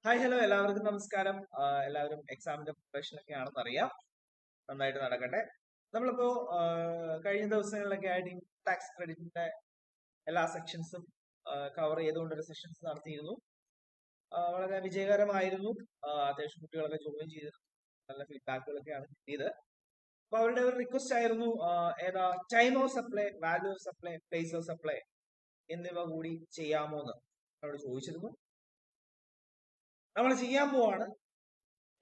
Hi hello എല്ലാവർക്കും നമസ്കാരം. എല്ലാവരും എക്സാമിന്റെ പ്രിപ്പറേഷൻ ഒക്കെ ആണെന്ന് അറിയാം. നന്നായിട്ട് നടക്കട്ടെ. നമ്മളിപ്പോ കഴിഞ്ഞ ദിവസങ്ങളിലൊക്കെ ആയിട്ട് ഇൻകം ടാക്സ് ക്രെഡിറ്റിന്റെ എല്ലാ സെക്ഷൻസും കവർ ചെയ്തുകൊണ്ടൊരു സെഷൻസ് നടത്തിയിരുന്നു. വളരെ വിജയകരമായിരുന്നു. അത്യാവശ്യം കുട്ടികളൊക്കെ ജോയിൻ ചെയ്തിരുന്നു. നല്ല ഫീഡ്ബാക്കുകളൊക്കെയാണ് കിട്ടിയത്. അപ്പൊ അവരുടെ ഒരു റിക്വസ്റ്റ് ആയിരുന്നു ഏതാ time of supply, value of supply, place of supply എന്നിവ കൂടി ചെയ്യാമോ എന്ന് അവരോട് ചോദിച്ചിരുന്നു. നമ്മൾ ചെയ്യാൻ പോവാണ്.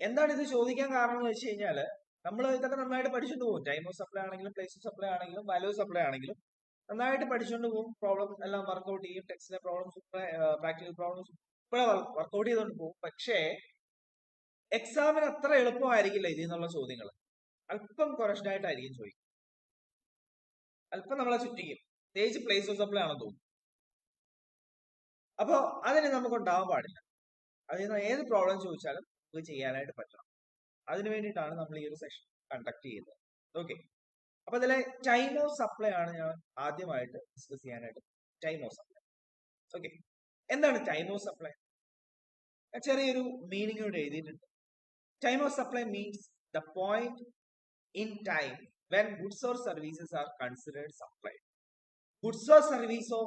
എന്താണ് ഇത് ചോദിക്കാൻ കാരണം എന്ന് വെച്ച് കഴിഞ്ഞാല് നമ്മൾ ഇതൊക്കെ നന്നായിട്ട് പഠിച്ചുകൊണ്ട് പോകും. ടൈം ഓഫ് സപ്ലൈ ആണെങ്കിലും പ്ലേസ് ഓഫ് സപ്ലൈ ആണെങ്കിലും വാല്യൂ സപ്ലൈ ആണെങ്കിലും നന്നായിട്ട് പഠിച്ചുകൊണ്ട് പോകും. പ്രോബ്ലം എല്ലാം വർക്ക്ഔട്ട് ചെയ്യും. ടെക്സ്റ്റിലെ പ്രോബ്ലംസ് പ്രാക്ടിക്കൽ പ്രോബ്ലംസ് ഇപ്പോഴേ വർക്ക്ഔട്ട് ചെയ്തുകൊണ്ട് പോകും. പക്ഷേ എക്സാമിന് അത്ര എളുപ്പമായിരിക്കില്ല ഇതിൽ നിന്നുള്ള ചോദ്യങ്ങൾ. അല്പം കുറഷ്ഡ് ആയിട്ടായിരിക്കും ചോദിക്കും. അല്പം നമ്മളെ ചുറ്റിക്കും. പ്രത്യേകിച്ച് പ്ലേസ് ഓഫ് സപ്ലൈ ആണെന്ന് തോന്നുന്നു. അപ്പോ അതിന് നമുക്ക് ഉണ്ടാവാൻ പാടില്ല. അതിൽ നിന്ന് ഏത് പ്രോബ്ലം ചോദിച്ചാലും നമുക്ക് ചെയ്യാനായിട്ട് പറ്റണം. അതിനു വേണ്ടിയിട്ടാണ് നമ്മൾ ഈ ഒരു സെഷൻ കണ്ടക്ട് ചെയ്യുന്നത്. ഓക്കെ, അപ്പൊ ഇതിലെ ടൈം ഓഫ് സപ്ലൈ ആണ് ഞാൻ ആദ്യമായിട്ട് ഡിസ്കസ് ചെയ്യാനായിട്ട്. Time of supply. ഓക്കെ, എന്താണ് ടൈം ഓഫ് സപ്ലൈ? ചെറിയൊരു മീനിങ് ഇവിടെ എഴുതിയിട്ടുണ്ട്. Time of supply means the point in time when goods or services are considered supplied. ഗുഡ്സോ സർവീസോ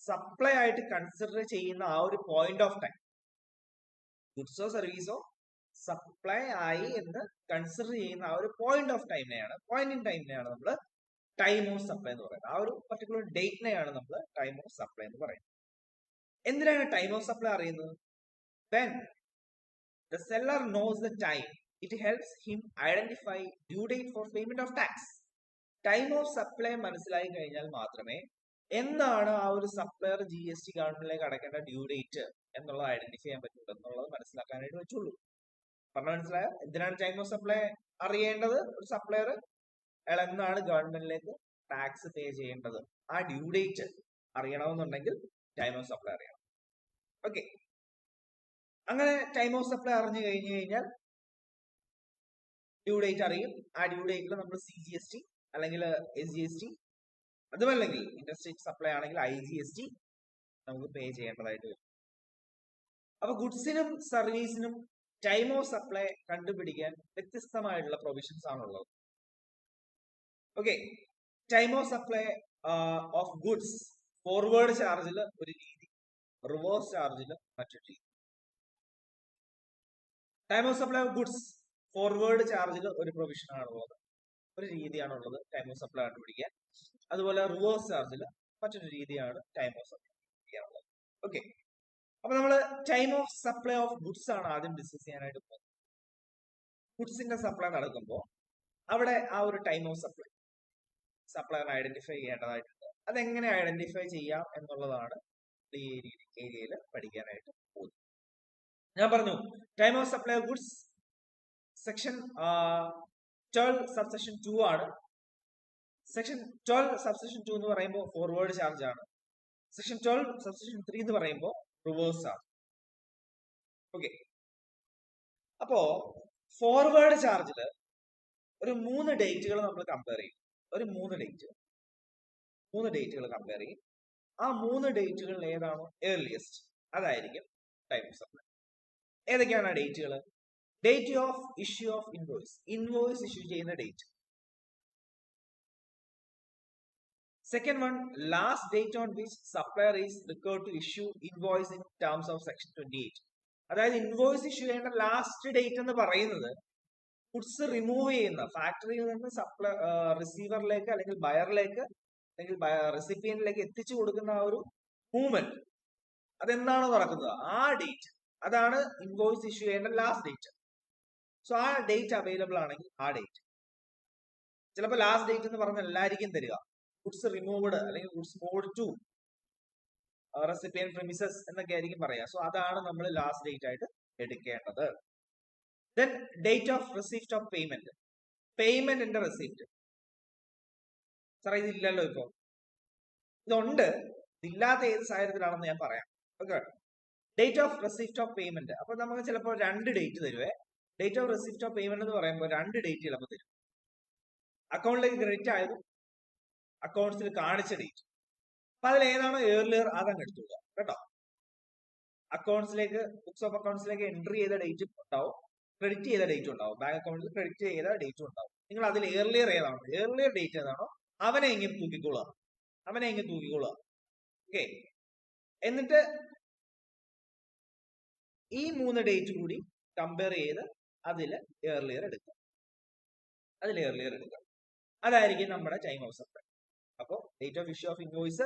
സപ്ലൈ ആയിട്ട് കൺസിഡർ ചെയ്യുന്ന ആ ഒരു പോയിന്റ് ഓഫ് ടൈം, ഗുഡ്സോ സർവീസോ സപ്ലൈ ആയി എന്ന് കൺസിഡർ ചെയ്യുന്ന ആ ഒരു പോയിന്റ് ഓഫ് ടൈമിനെയാണ്, പോയിന്റ് ഇൻ ടൈമിനെയാണ് നമ്മൾ ടൈം ഓഫ് സപ്ലൈ എന്ന് പറയുന്നത്. ആ ഒരു പർട്ടിക്കുലർ ഡേറ്റിനെയാണ് നമ്മൾ ടൈം ഓഫ് സപ്ലൈ എന്ന് പറയുന്നത്. എന്തിനാണ് ടൈം ഓഫ് സപ്ലൈ അറിയുന്നത്? When the seller knows the time it helps him identify due date for payment of tax. Time of supply മനസ്സിലായി കഴിഞ്ഞാൽ മാത്രമേ എന്താണ് ആ ഒരു സപ്ലയർ GST ഗവൺമെന്റിലേക്ക് അടയ്ക്കേണ്ട ഡ്യൂ ഡേറ്റ് എന്നുള്ളത് ഐഡന്റിഫൈ ചെയ്യാൻ പറ്റുള്ളൂ, എന്നുള്ളത് മനസ്സിലാക്കാനായിട്ട് പറ്റുള്ളൂ. പറഞ്ഞ മനസ്സിലായോ? എന്തിനാണ് ടൈം ഓഫ് സപ്ലൈ അറിയേണ്ടത്? ഒരു സപ്ലയർ അയാൾ എന്നാണ് ഗവൺമെന്റിലേക്ക് ടാക്സ് പേ ചെയ്യേണ്ടത്, ആ ഡ്യൂ ഡേറ്റ് അറിയണമെന്നുണ്ടെങ്കിൽ ടൈം ഓഫ് സപ്ലൈ അറിയണം. ഓക്കെ, അങ്ങനെ ടൈം ഓഫ് സപ്ലൈ അറിഞ്ഞു കഴിഞ്ഞു കഴിഞ്ഞാൽ ഡ്യൂ ഡേറ്റ് അറിയും. ആ ഡ്യൂ ഡേറ്റിൽ നമ്മൾ CGST അല്ലെങ്കിൽ SGST, അതുമല്ലെങ്കിൽ ഇൻഡസ്ട്രിയൽ സപ്ലൈ ആണെങ്കിൽ IGST നമുക്ക് പേ ചെയ്യേണ്ടതായിട്ട് വരും. അപ്പൊ ഗുഡ്സിനും സർവീസിനും ടൈം ഓഫ് സപ്ലൈ കണ്ടുപിടിക്കാൻ വ്യത്യസ്തമായിട്ടുള്ള പ്രൊവിഷൻസ് ആണുള്ളത്. Okay, time of supply of goods forward ചാർജിൽ ഒരു രീതി, റിവേഴ്സ് ചാർജിൽ മറ്റൊരു രീതി. Time of supply of goods forward ചാർജിൽ ഒരു പ്രൊവിഷൻ ആണുള്ളത്, ഒരു രീതിയാണുള്ളത് ടൈം ഓഫ് സപ്ലൈ കണ്ടുപിടിക്കാൻ. അതുപോലെ റിവേഴ്സ് ചാർജിൽ മറ്റൊരു രീതിയാണ് ടൈം ഓഫ് സപ്ലൈ കണ്ടുപിടിക്കാനുള്ളത്. ഓക്കെ, അപ്പൊ നമ്മൾ time of supply of goods ആണ് ആദ്യം ഡിസ്കസ് ചെയ്യാനായിട്ട് പോകുന്നത്. ഗുഡ്സിന്റെ സപ്ലൈ നടക്കുമ്പോൾ അവിടെ ആ ഒരു ടൈം ഓഫ് സപ്ലൈ ഐഡന്റിഫൈ ചെയ്യേണ്ടതായിട്ടുണ്ട്. അതെങ്ങനെ ഐഡന്റിഫൈ ചെയ്യാം എന്നുള്ളതാണ് ഈ ഏരിയയിൽ പഠിക്കാനായിട്ട് പോകുന്നത്. ഞാൻ പറഞ്ഞു time of supply of goods section 12 subsection 2 ആണ്. സെക്ഷൻ 12 സബ്സെക്ഷൻ 2 എന്ന് പറയുമ്പോൾ ഫോർവേഡ് ചാർജ് ആണ്. സെക്ഷൻ 12 സബ്സെക്ഷൻ 3 എന്ന് പറയുമ്പോൾ റിവേഴ്സ് ചാർജ്. ഓക്കെ, അപ്പോ ഫോർവേഡ് ചാർജിൽ ഒരു 3 ഡേറ്റുകൾ നമ്മൾ കമ്പയർ ചെയ്യും. ഒരു 3 ഡേറ്റുകൾ കമ്പയർ ചെയ്യും. ആ 3 ഡേറ്റുകളിൽ ഏതാണോ ഏർലിയസ്റ്റ് അതായിരിക്കും ടൈം ഓഫ് സപ്ലൈ. ഏതൊക്കെയാണ് ആ ഡേറ്റുകൾ? Date of issue of invoice issue ചെയ്യുന്ന date. Second one, last date on which supplier is required to issue invoice in terms of section 28. അതായത് ഇൻവോയ്സ് ഇഷ്യൂ ചെയ്യേണ്ട ലാസ്റ്റ് ഡേറ്റ് എന്ന് പറയുന്നത് goods remove ചെയ്യുന്ന ഫാക്ടറിയിൽ നിന്ന് റിസീവറിലേക്ക് അല്ലെങ്കിൽ ബയറിലേക്ക് അല്ലെങ്കിൽ റെസിപ്പിയന്റിലേക്ക് എത്തിച്ചു കൊടുക്കുന്ന ആ ഒരു മൂവ്മെന്റ്, അതെന്താണോ നടക്കുന്നത് ആ ഡേറ്റ്, അതാണ് ഇൻവോയ്സ് ഇഷ്യൂ ചെയ്യേണ്ട ലാസ്റ്റ് ഡേറ്റ്. സോ ആ ഡേറ്റ് അവൈലബിൾ ആണെങ്കിൽ ആ ഡേറ്റ്. ചിലപ്പോൾ ലാസ്റ്റ് ഡേറ്റ് എന്ന് പറഞ്ഞാൽ എല്ലാവർക്കും തരിക ഗുഡ്സ് റിമൂവ്ഡ് അല്ലെങ്കിൽ goods moved to recipient premises എന്നൊക്കെ ആയിരിക്കും പറയാ. സോ അതാണ് നമ്മൾ ലാസ്റ്റ് ഡേറ്റ് ആയിട്ട് എടുക്കേണ്ടത്. Then date of receipt of payment, പേയ്മെന്റിന്റെ റെസിപ്റ്റ്. സാർ ഇതില്ലല്ലോ ഇപ്പൊ. ഇതുണ്ട്, ഇതില്ലാത്ത ഏത് സാഹചര്യത്തിലാണെന്ന് ഞാൻ പറയാം. Okay, date of receipt of payment. അപ്പൊ നമുക്ക് ചിലപ്പോൾ 2 ഡേറ്റ് തരുവേ. Date of receipt of payment എന്ന് പറയുമ്പോൾ 2 ഡേറ്റ് ചിലപ്പോൾ തരും. അക്കൗണ്ടിലേക്ക് ക്രെഡിറ്റ് ആയതും അക്കൗണ്ട്സിൽ കാണിച്ച ഡേറ്റ്. അപ്പൊ അതിൽ ഏതാണോ ഏർലിയർ അതങ്ങ് എടുത്തുക കേട്ടോ. അക്കൗണ്ട്സിലേക്ക്, ബുക്സ് ഓഫ് അക്കൗണ്ട്സിലേക്ക് എൻട്രി ചെയ്ത ഡേറ്റും ഉണ്ടാവും, ക്രെഡിറ്റ് ചെയ്ത ഡേറ്റും ഉണ്ടാവും. ബാങ്ക് അക്കൗണ്ടിൽ ക്രെഡിറ്റ് ചെയ്ത ഡേറ്റും ഉണ്ടാവും. നിങ്ങൾ അതിൽ ഏർലിയർ ഏതാണോ, ഏർലിയർ ഡേറ്റ് ഏതാണോ അവനെ ഇങ്ങനെ തൂക്കിക്കൊള്ളുക. ഓക്കെ, എന്നിട്ട് ഈ 3 ഡേറ്റ് കൂടി കമ്പയർ ചെയ്ത് അതിൽ ഏർലിയർ എടുക്കുക. അതായിരിക്കും നമ്മുടെ ടൈം ഓഫ് സപ്ലൈ. അപ്പോൾ date of issue of invoice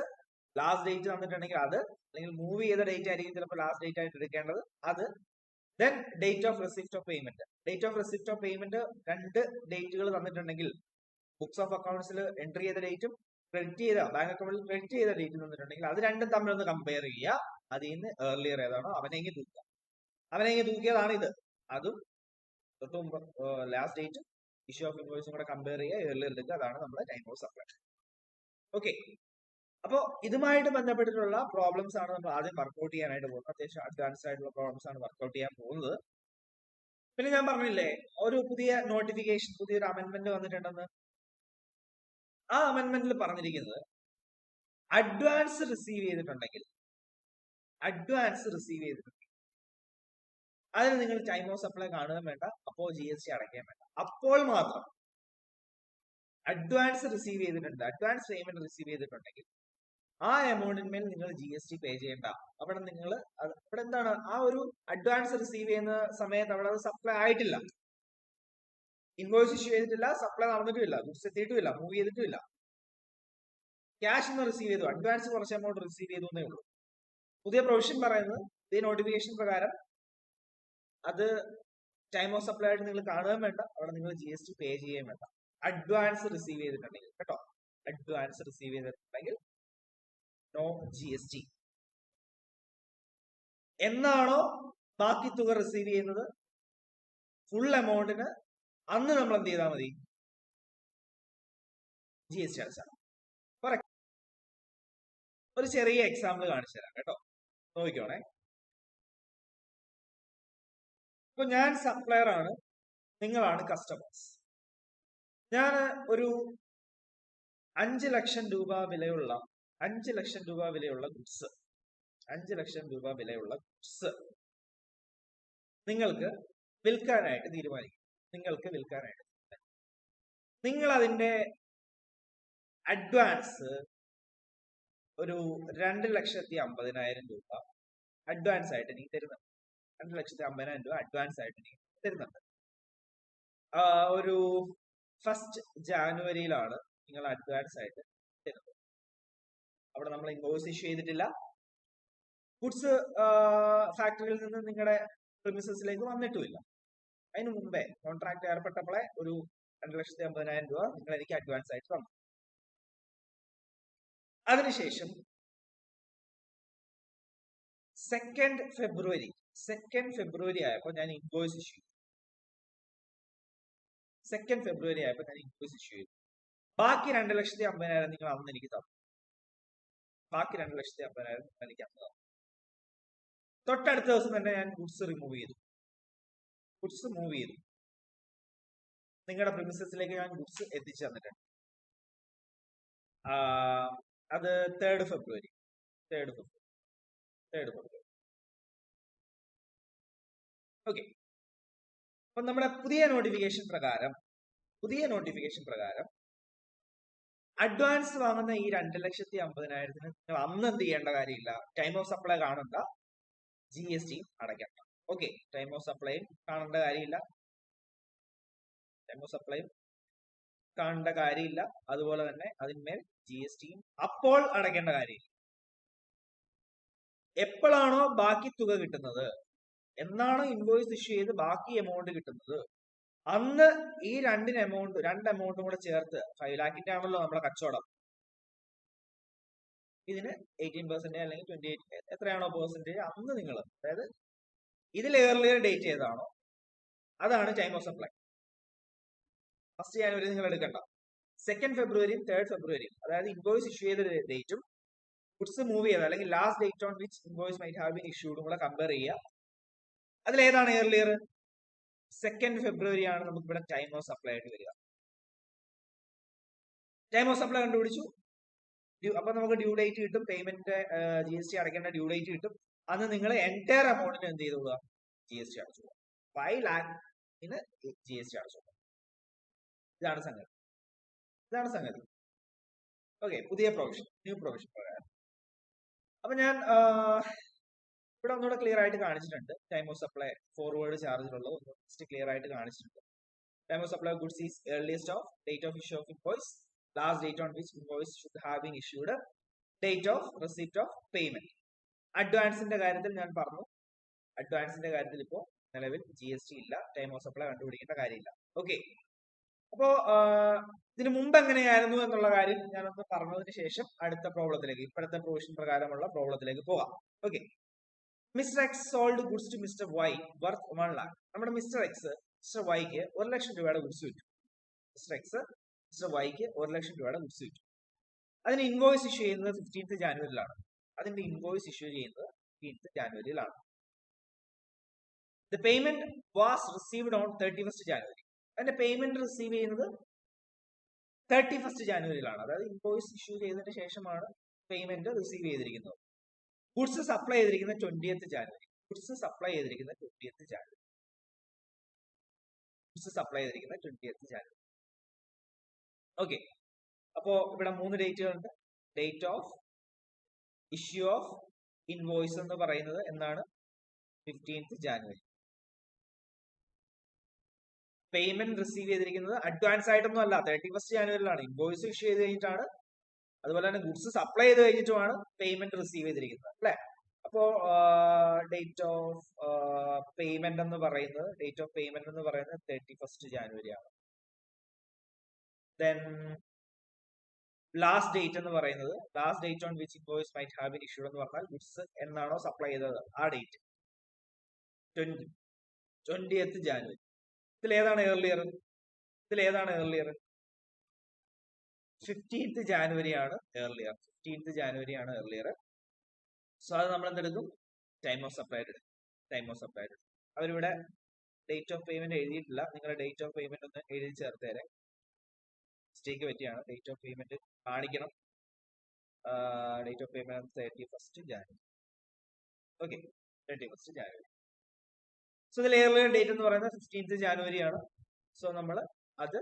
last date തന്നിട്ടുണ്ടെങ്കിൽ അത്, അല്ലെങ്കിൽ മൂവ് ചെയ്ത ഡേറ്റ് ആയിരിക്കും ചിലപ്പോൾ ലാസ്റ്റ് ഡേറ്റ് ആയിട്ട് എടുക്കേണ്ടത്, അത്. Then date of receipt of payment. Date of receipt of payment 2 ഡേറ്റുകൾ തന്നിട്ടുണ്ടെങ്കിൽ ബുക്സ് ഓഫ് അക്കൗണ്ട്സിൽ എൻട്രി ചെയ്ത ഡേറ്റും ക്രെഡിറ്റ് ചെയ്ത ബാങ്ക് അക്കൗണ്ടിൽ ക്രെഡിറ്റ് ചെയ്ത ഡേറ്റ് തന്നിട്ടുണ്ടെങ്കിൽ അത് രണ്ടും തമ്മിലൊന്ന് കമ്പയർ ചെയ്യുക. അതിൽ നിന്ന് ഏർലിയർ ഏതാണോ അവനെങ്കിൽ തൂക്കിയതാണ് ഇത്. അതും തൊട്ട് മുമ്പ് ലാസ്റ്റ് ഡേറ്റും ഇഷ്യൂ ഓഫ് ഇൻവോയ്സും കൂടെ കമ്പയർ ചെയ്യുക, ഏർലിയർ എടുക്കുക. അതാണ് നമ്മുടെ ടൈം ഓഫ് സപ്ലൈ. ഓക്കെ, അപ്പോ ഇതുമായിട്ട് ബന്ധപ്പെട്ടിട്ടുള്ള പ്രോബ്ലംസ് ആണ് നമ്മൾ ആദ്യം വർക്ക്ഔട്ട് ചെയ്യാനായിട്ട് പോകുന്നത്. അത്യാവശ്യം അഡ്വാൻസ്ഡ് ആയിട്ടുള്ള പ്രോബ്ലംസ് ആണ് വർക്ക്ഔട്ട് ചെയ്യാൻ പോകുന്നത്. പിന്നെ ഞാൻ പറഞ്ഞില്ലേ, ഒരു പുതിയ നോട്ടിഫിക്കേഷൻ, പുതിയൊരു അമെന്റ്മെന്റ് വന്നിട്ടുണ്ടെന്ന്. ആ അമെന്റ്മെന്റിൽ പറഞ്ഞിരിക്കുന്നത് അഡ്വാൻസ് റിസീവ് ചെയ്തിട്ടുണ്ടെങ്കിൽ അതിന് നിങ്ങൾ ടൈം ഓഫ് സപ്ലൈ കാണുകയും വേണ്ട, അപ്പോൾ GST അടയ്ക്കുകയും വേണ്ട. അപ്പോൾ മാത്രം അഡ്വാൻസ് പേയ്മെന്റ് റിസീവ് ചെയ്തിട്ടുണ്ടെങ്കിൽ ആ എമൗണ്ടിന്മേൽ നിങ്ങൾ GST പേ ചെയ്യേണ്ട. അവിടെ നിങ്ങൾ ഇവിടെ എന്താണ്, ആ ഒരു അഡ്വാൻസ് റിസീവ് ചെയ്യുന്ന സമയത്ത് അവിടെ അത് സപ്ലൈ ആയിട്ടില്ല, ഇൻവോയ്സ് ഇഷ്യൂ ചെയ്തിട്ടില്ല, സപ്ലൈ നടന്നിട്ടുമില്ല, ഗുഡ്സ് എത്തിയിട്ടുമില്ല, മൂവ് ചെയ്തിട്ടുമില്ല. ക്യാഷ് ഒന്ന് റിസീവ് ചെയ്തു, അഡ്വാൻസ് കുറച്ച് എമൗണ്ട് റിസീവ് ചെയ്തു എന്നേ ഉള്ളൂ. പുതിയ പ്രൊവിഷൻ പറയുന്നത്, പുതിയ നോട്ടിഫിക്കേഷൻ പ്രകാരം അത് ടൈം ഓഫ് സപ്ലൈ ആയിട്ട് നിങ്ങൾ കാണുകയും വേണ്ട, അവിടെ നിങ്ങൾ GST പേ ചെയ്യുകയും വേണ്ട. അഡ്വാൻസ് റിസീവ് ചെയ്തിട്ടുണ്ടെങ്കിൽ കേട്ടോ, അഡ്വാൻസ് റിസീവ് ചെയ്തിട്ടുണ്ടെങ്കിൽ നോ GST. എന്നാണോ ബാക്കി തുക റിസീവ് ചെയ്യുന്നത്, ഫുൾ എമൗണ്ടിന് അന്ന് നമ്മൾ എന്ത് ചെയ്താൽ മതി, GST അടച്ചാൽ. ഒരു ചെറിയ എക്സാമ്പിൾ കാണിച്ചു തരാം കേട്ടോ, നോക്കിക്കോണേ. ഇപ്പൊ ഞാൻ സപ്ലയർ ആണ്, നിങ്ങളാണ് കസ്റ്റമേഴ്സ്. ഞാൻ ഒരു 5 ലക്ഷം രൂപ വിലയുള്ള ഗുഡ്സ് നിങ്ങൾക്ക് വിൽക്കാനായിട്ട് തീരുമാനിക്കും. നിങ്ങൾ അതിന്റെ അഡ്വാൻസ് ഒരു 2,50,000 രൂപ അഡ്വാൻസ് ആയിട്ട് എനിക്ക് തരുന്നുണ്ട്. 2,50,000 രൂപ അഡ്വാൻസ് ആയിട്ട് എനിക്ക് തരുന്നുണ്ട്. ഒരു 1st ജാനുവരിയിലാണ് നിങ്ങൾ അഡ്വാൻസ് ആയിട്ട് തരുന്നത്. അവിടെ നമ്മൾ ഇൻവോയ്സ് ഇഷ്യൂ ചെയ്തിട്ടില്ല, ഗുഡ്സ് ഫാക്ടറിയിൽ നിന്ന് നിങ്ങളുടെ പ്രിമിസസിലേക്ക് വന്നിട്ടുമില്ല. അതിന് മുമ്പേ കോൺട്രാക്ട് ഏർപ്പെട്ടപ്പോഴേ ഒരു 2,50,000 രൂപ നിങ്ങൾ എനിക്ക് അഡ്വാൻസ് ആയിട്ട് തന്നു. അതിനുശേഷം 2nd ഫെബ്രുവരി ആയപ്പോൾ ഞാൻ ഇൻവോയ്സ് ഇഷ്യൂ ചെയ്തു. ബാക്കി 2,50,000 നിങ്ങൾ അന്ന് എനിക്ക് തന്നു. തൊട്ടടുത്ത ദിവസം തന്നെ ഞാൻ ഗുഡ്സ് മൂവ് ചെയ്തു. നിങ്ങളുടെ പ്രിമിസസിലേക്ക് ഞാൻ ഗുഡ്സ് എത്തിച്ചു തന്നിട്ടുണ്ട്. അത് 3rd ഫെബ്രുവരി. ഓക്കെ, അപ്പൊ നമ്മുടെ പുതിയ നോട്ടിഫിക്കേഷൻ പ്രകാരം അഡ്വാൻസ് വാങ്ങുന്ന ഈ 2,50,000 നിങ്ങൾ അന്ന് എന്ത് ചെയ്യേണ്ട കാര്യമില്ല, ടൈം ഓഫ് സപ്ലൈ കാണണ്ട, GST അടയ്ക്കണ്ട. ഓക്കെ, ടൈം ഓഫ് സപ്ലൈയും കാണേണ്ട കാര്യമില്ല, അതുപോലെ തന്നെ അതിന്മേൽ GSTയും അപ്പോൾ അടയ്ക്കേണ്ട കാര്യമില്ല. എപ്പോഴാണോ ബാക്കി തുക കിട്ടുന്നത്, എന്നാണോ ഇൻവോയ്സ് ഇഷ്യൂ ചെയ്ത് ബാക്കി എമൗണ്ട് കിട്ടുന്നത്, അന്ന് ഈ രണ്ട് എമൗണ്ടും കൂടെ ചേർത്ത് 5 ലാഖിന്റെ ആണല്ലോ നമ്മളെ കച്ചവടം, ഇതിന് 18% അല്ലെങ്കിൽ 28 എത്രയാണോ പെർസെന്റേജ് അന്ന് നിങ്ങൾ, അതായത് ഇതിൽ ഏർലിയർ ഡേറ്റ് ഏതാണോ അതാണ് time of supply. 1st January നിങ്ങൾ എടുക്കണ്ട, 2nd ഫെബ്രുവരിയും 3rd ഫെബ്രുവരിയും, അതായത് ഇൻവോയ്സ് ഇഷ്യൂ ചെയ്ത ഡേറ്റും ഗുഡ്സ് മൂവ് ചെയ്ത അല്ലെങ്കിൽ last date on which invoice might have been ഇഷ്യൂഡും കൂടെ കമ്പയർ ചെയ്യുക. അതിലേതാണ് ഏർലിയർ? 2nd ഫെബ്രുവരി ആണ് നമുക്ക് ഇവിടെ ടൈം ഓഫ് സപ്ലൈ ആയിട്ട് വരിക. ടൈം ഓഫ് സപ്ലൈ കണ്ടുപിടിച്ചു, അപ്പൊ നമുക്ക് ഡ്യൂ ഡേറ്റ് കിട്ടും, പേയ്മെന്റ് GST അടയ്ക്കേണ്ട ഡ്യൂ ഡേറ്റ് കിട്ടും. അന്ന് നിങ്ങൾ എൻറ്റയർ എമൗണ്ടിന് എന്ത് ചെയ്തോളുക, GST അടച്ചു. 5 lakhന് GST അടച്ചു. ഇതാണ് സംഗതി. ഓക്കെ, പുതിയ പ്രൊവിഷൻ, ന്യൂ പ്രൊവിഷൻ പ്രകാരം. അപ്പൊ ഞാൻ ഇവിടെ ഒന്നുകൂടെ ക്ലിയർ ആയിട്ട് കാണിച്ചിട്ടുണ്ട്. ടൈം ഓഫ് സപ്ലൈ ഫോർവേഡ് ചാർജിലുള്ളത് ഒന്ന് ജസ്റ്റ് ക്ലിയർ ആയിട്ട് കാണിച്ചിട്ടുണ്ട്. Time of supply goods is earliest of date of issue of invoice, last date on which invoice should have been issued, date of receipt of payment. അഡ്വാൻസിന്റെ കാര്യത്തിൽ ഞാൻ പറഞ്ഞു, അഡ്വാൻസിന്റെ കാര്യത്തിൽ ഇപ്പോ നിലവിൽ GST ഇല്ല, ടൈം ഓഫ് സപ്ലൈ കണ്ടുപിടിക്കേണ്ട കാര്യമില്ല. ഓക്കെ, അപ്പോ ഇതിനു മുമ്പ് എങ്ങനെയായിരുന്നു എന്നുള്ള കാര്യം ഞാനൊന്ന് പറഞ്ഞതിന് ശേഷം അടുത്ത പ്രോബ്ലത്തിലേക്ക്, ഇപ്പോഴത്തെ പ്രൊവിഷൻ പ്രകാരമുള്ള പ്രോബ്ലത്തിലേക്ക് പോകാം. Okay, mister X sold goods to mister Y worth 1 lakh. നമ്മുടെ മിസ്റ്റർ എക്സ് മിസ്റ്റർ വൈക്ക് 1 ലക്ഷം രൂപയുടെ ഗുഡ്സ് വിറ്റു. മിസ്റ്റർ എക്സ് മിസ്റ്റർ വൈക്ക് 1 ലക്ഷം രൂപയുടെ ഗുഡ്സ് വിറ്റു. അതിന് ഇൻവോയ്സ് ഇഷ്യൂ ചെയ്യുന്നത് 15th ജാനുവരിയിലാണ്. അതിന്റെ ഇൻവോയ്സ് ഇഷ്യൂ ചെയ്യുന്നത് 15th ജാനുവരിയിലാണ്. The payment was received on 31st January. അതിന്റെ പേയ്മെന്റ് റിസീവ് ചെയ്യുന്നത് 31st ജാനുവരിയിലാണ്. അതായത് ഇൻവോയ്സ് ഇഷ്യൂ ചെയ്തതിന് ശേഷമാണ് പേയ്മെന്റ് റിസീവ് ചെയ്തിരിക്കുന്നത്. ഗുഡ്സ് സപ്ലൈ ചെയ്തിരിക്കുന്നത് 20th ജാനുവരി. ഗുഡ്സ് സപ്ലൈ ചെയ്തിരിക്കുന്നത് 20th ജാനുവരി. ഗുഡ്സ് സപ്ലൈ ചെയ്തിരിക്കുന്നത് 20th ജാനുവരി. ഓക്കെ, അപ്പോ ഇവിടെ 3 ഡേറ്റുകളുണ്ട്. Date of issue of invoice എന്ന് പറയുന്നത് എന്നാണ്? 15th January. പേയ്മെന്റ് റിസീവ് ചെയ്തിരിക്കുന്നത് അഡ്വാൻസ് ആയിട്ടൊന്നും അല്ല, 31st ജാനുവരിയിലാണ്. ഇൻവോയ്സ് ഇഷ്യൂ ചെയ്ത് കഴിഞ്ഞിട്ടാണ്, അതുപോലെ തന്നെ ഗുഡ്സ് സപ്ലൈ ചെയ്ത് കഴിഞ്ഞിട്ടുമാണ് പേയ്മെന്റ് റിസീവ് ചെയ്തിരിക്കുന്നത്, അല്ലെ? അപ്പോ ഡേറ്റ് ഓഫ് പേയ്മെന്റ് എന്ന് പറയുന്നത് 31st ജാനുവരിയാണ്. ദെൻ ലാസ്റ്റ് ഡേറ്റ് എന്ന് പറയുന്നത്, last date on which invoice might have been issued എന്ന് പറഞ്ഞാൽ ഗുഡ്സ് എന്നാണോ സപ്ലൈ ചെയ്തത് ആ ഡേറ്റ്, 20th ജാനുവരി. ഇതിലേതാണ് ഏർലിയർ? 15th ജാനുവരിയാണ് ഏർലിയർ. 15th ജാനുവരിയാണ് ഏർലിയർ. സോ അത് നമ്മൾ എന്തെടുക്കും? ടൈം ഓഫ് സപ്ലൈ എടുക്കും. അവരിവിടെ ഡേറ്റ് ഓഫ് പേയ്മെന്റ് എഴുതിയിട്ടില്ല. നിങ്ങളുടെ ഡേറ്റ് ഓഫ് പേയ്മെന്റ് ഒന്ന് എഴുതി ചേർത്തേരെ. മിസ്റ്റേക്ക് പറ്റിയാണ്. ഡേറ്റ് ഓഫ് പേയ്മെന്റ് കാണിക്കണം. Date of payment 31st January. Okay, 31st January. So ഇതിൽ ഏർലിയർ ഡേറ്റ് എന്ന് പറയുന്നത് 15th ജാനുവരിയാണ്. സോ നമ്മൾ അത്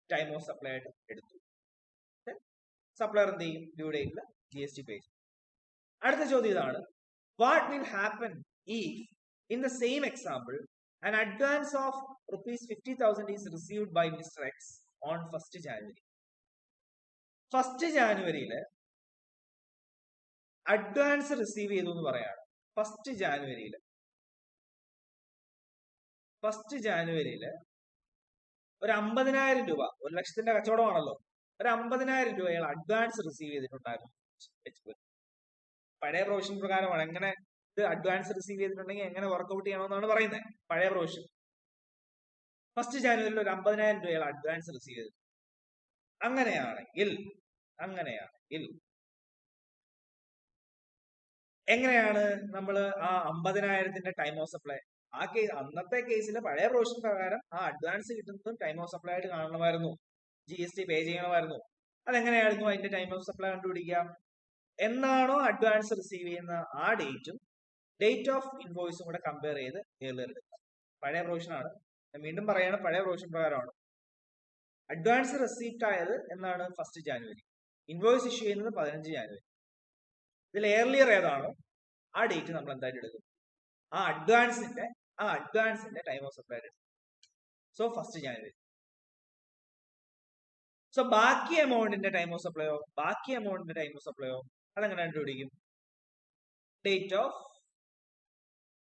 ടൈം ഓഫ് സപ്ലൈ ആയിട്ട് എടുത്തു. സപ്ലയർ എന്ത് ചെയ്യും? ഡ്യൂ ഡേറ്റിൽ GST പേ ചെയ്യും. അടുത്ത ചോദ്യം ഇതാണ്: what will happen if in the same example an advance of ₹50,000 is received by Mr. X on 1st January. 1st ജാനുവരിയില് അഡ്വാൻസ് റിസീവ് ചെയ്തു എന്ന് പറയാണ്. 1st ജാനുവരിയില് ഒരു 50,000 രൂപ, 1 ലക്ഷത്തിന്റെ കച്ചവടമാണല്ലോ, ഒരു 50,000 രൂപ അയാൾ അഡ്വാൻസ് റിസീവ് ചെയ്തിട്ടുണ്ടായിരുന്നു. പഴയ പ്രൊവിഷൻ പ്രകാരമാണ്. എങ്ങനെ ഇത് അഡ്വാൻസ് റിസീവ് ചെയ്തിട്ടുണ്ടെങ്കിൽ എങ്ങനെ വർക്ക്ഔട്ട് ചെയ്യണമെന്നാണ് പറയുന്നത്, പഴയ പ്രൊവിഷൻ. 1st ജാനുവരിയിൽ ഒരു 50,000 രൂപ അയാൾ അഡ്വാൻസ് റിസീവ് ചെയ്തു. അങ്ങനെയാണെങ്കിൽ എങ്ങനെയാണ് നമ്മൾ ആ 50,000ത്തിന്റെ ടൈം ഓഫ് സപ്ലൈ, ആ കേസ് അന്നത്തെ കേസിലെ പഴയ പ്രൊവിഷൻ പ്രകാരം ആ അഡ്വാൻസ് കിട്ടുന്നതും ടൈം ഓഫ് സപ്ലൈ ആയിട്ട് കാണണമായിരുന്നു, GST പേ ചെയ്യണമായിരുന്നു. അതെങ്ങനെയായിരുന്നു അതിന്റെ ടൈം ഓഫ് സപ്ലൈ കണ്ടുപിടിക്കാം? എന്നാണോ അഡ്വാൻസ് റിസീവ് ചെയ്യുന്ന ആ ഡേറ്റും ഡേറ്റ് ഓഫ് ഇൻവോയ്സും കൂടെ കമ്പയർ ചെയ്ത് ഏർലിയർ എടുക്കാം. പഴയ പ്രൊവിഷനാണ്, ഞാൻ വീണ്ടും പറയാണ്, പഴയ പ്രൊവിഷൻ പ്രകാരമാണ്. അഡ്വാൻസ് റെസീപ്റ്റ് ആയത് എന്നാണ്? 1st ജാനുവരി. ഇൻവോയ്സ് ഇഷ്യൂ ചെയ്യുന്നത് 15 ജാനുവരി. ഇതിൽ ഏർലിയർ ഏതാണോ ആ ഡേറ്റ് നമ്മൾ എന്തായിട്ട് എടുക്കും? ആ അഡ്വാൻസിന്റെ ടൈം ഓഫ് സപ്ലൈ എടുക്കും. So 1st January. സോ ബാക്കി എമൗണ്ടിന്റെ ടൈം ഓഫ് സപ്ലൈയോ അതെങ്ങനെ കണ്ടുപിടിക്കും? Date of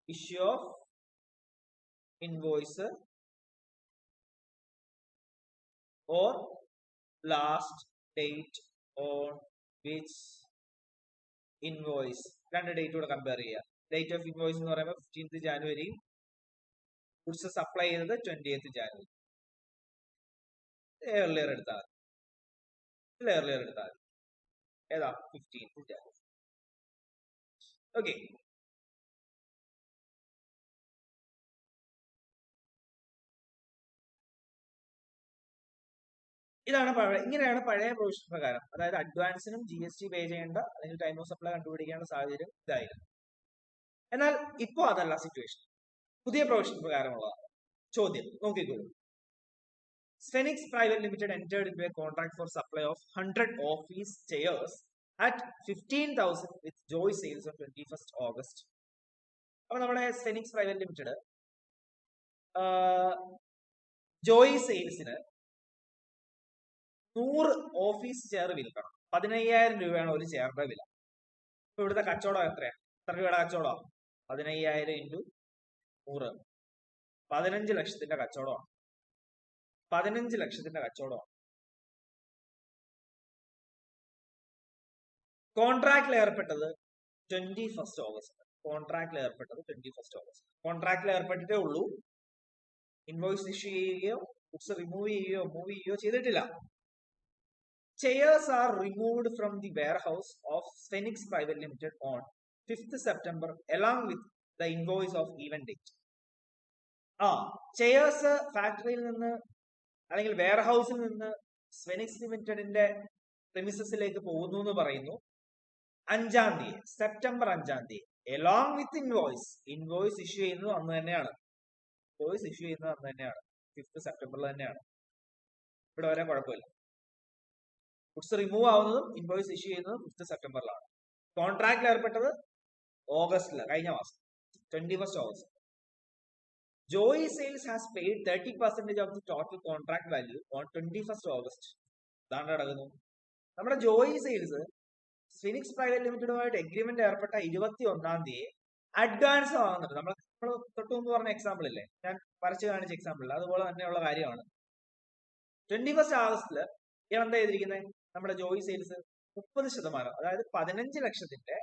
issue of invoice or last date on which invoice, രണ്ട് ഡേറ്റ് കൂടെ കമ്പയർ ചെയ്യുക. ഡേറ്റ് ഓഫ് ഇൻവോയ്സ് എന്ന് പറയുമ്പോൾ 15th ജാനുവരി, ഗുഡ്സ് സപ്ലൈ ചെയ്തത് 20th ജാനുവരി. ഏർലിയർ എടുത്താൽ ഏതാ? 15th ജാനുവരി. ഓക്കെ, ഇങ്ങനെയാണ് പഴയ പ്രൊവിഷൻ പ്രകാരം, അതായത് അഡ്വാൻസിനും GST പേ ചെയ്യേണ്ട അല്ലെങ്കിൽ ടൈം ഓഫ് സപ്ലൈ കണ്ടുപിടിക്കേണ്ട സാഹചര്യം ഇതായിരുന്നു. എന്നാൽ ഇപ്പോ അതല്ല സിറ്റുവേഷൻ, പുതിയ പ്രൊവിഷൻ പ്രകാരമുള്ളതാണ്. ചോദ്യം നോക്കിക്കോളൂ. Phoenix Private Limited entered into a contract for supply of 100 office chairs at 15,000 with joy sales on 21st August. അപ്പൊ നമ്മുടെ ഫെനിക്സ് പ്രൈവറ്റ് ലിമിറ്റഡ് ജോയ് സെയിൽസിന് 100 ഓഫീസ് ചെയർ വിൽക്കണം. 15,000 രൂപയാണ് ഒരു ചെയറിന്റെ വില. ഇപ്പൊ ഇവിടുത്തെ കച്ചവടം എത്രയാണ്? എത്ര രൂപയുടെ കച്ചവടം? 15,000 ഇൻറ്റു 100, 15 ലക്ഷത്തിന്റെ കച്ചവടമാണ്. 15 ലക്ഷത്തിന്റെ കച്ചവടമാണ്. കോൺട്രാക്റ്റിൽ ഏർപ്പെട്ടത് 21st ഓഗസ്റ്റ്. കോൺട്രാക്റ്റിൽ ഏർപ്പെട്ടത് 21st August. കോൺട്രാക്റ്റിൽ ഏർപ്പെട്ടിട്ടേ ഉള്ളൂ. ഇൻവോയ്സ് ഇഷ്യൂ ചെയ്യുകയോ ബുക്സ് റിമൂവ് ചെയ്യുകയോ മൂവ് ചെയ്യുകയോ ചെയ്തിട്ടില്ല. Chairs are removed from the warehouse of Phoenix private limited on 5th September along with the invoice of event date. Chairs ഫാക്ടറിയിൽ നിന്ന് അല്ലെങ്കിൽ വെയർഹൗസിൽ നിന്ന് ഫെനിക്സ് ലിമിറ്റഡിന്റെ പ്രിമിസസിലേക്ക് പോകുന്നു എന്ന് പറയുന്നു. 5-ാം തീയതി, സെപ്റ്റംബർ 5-ാം തീയതി, എലോങ് വിത്ത് ഇൻവോയ്സ് ഇഷ്യൂ ചെയ്യുന്നത് അന്ന് തന്നെയാണ്. ഇൻവോയ്സ് ഇഷ്യൂ ചെയ്യുന്നത് അന്ന് തന്നെയാണ്, 5th September തന്നെയാണ്. ഇവിടെ വരെ കുഴപ്പമില്ല. ഗുഡ്സ് റിമൂവ് ആവുന്നതും ഇൻവോയ്സ് ഇഷ്യൂ ചെയ്യുന്നതും 5th September കോൺട്രാക്റ്റിൽ ഏർപ്പെട്ടത് ഓഗസ്റ്റില്, കഴിഞ്ഞ മാസം 21st August. Joy Sales has paid 30% of the total contract value on 21st August. ഇതാണ് നടക്കുന്നു. നമ്മുടെ ജോയി സെയിൽസ് ഫിനിക്സ് പ്രൈവറ്റ് ലിമിറ്റഡുമായിട്ട് എഗ്രിമെന്റ് ഏർപ്പെട്ട 21-ാം തീയതി അഡ്വാൻസ് വാങ്ങുന്നുണ്ട്. നമ്മൾ തൊട്ട് മുമ്പ് പറഞ്ഞ എക്സാമ്പിൾ ഇല്ലേ, ഞാൻ വരച്ച് കാണിച്ച എക്സാമ്പിൾ, അതുപോലെ തന്നെയുള്ള കാര്യമാണ്. 21st August ഇയാൾ എന്താ ചെയ്തിരിക്കുന്നത്? നമ്മുടെ ജോയി സെയിൽസ് 30%, അതായത് 15 ലക്ഷത്തിന്റെ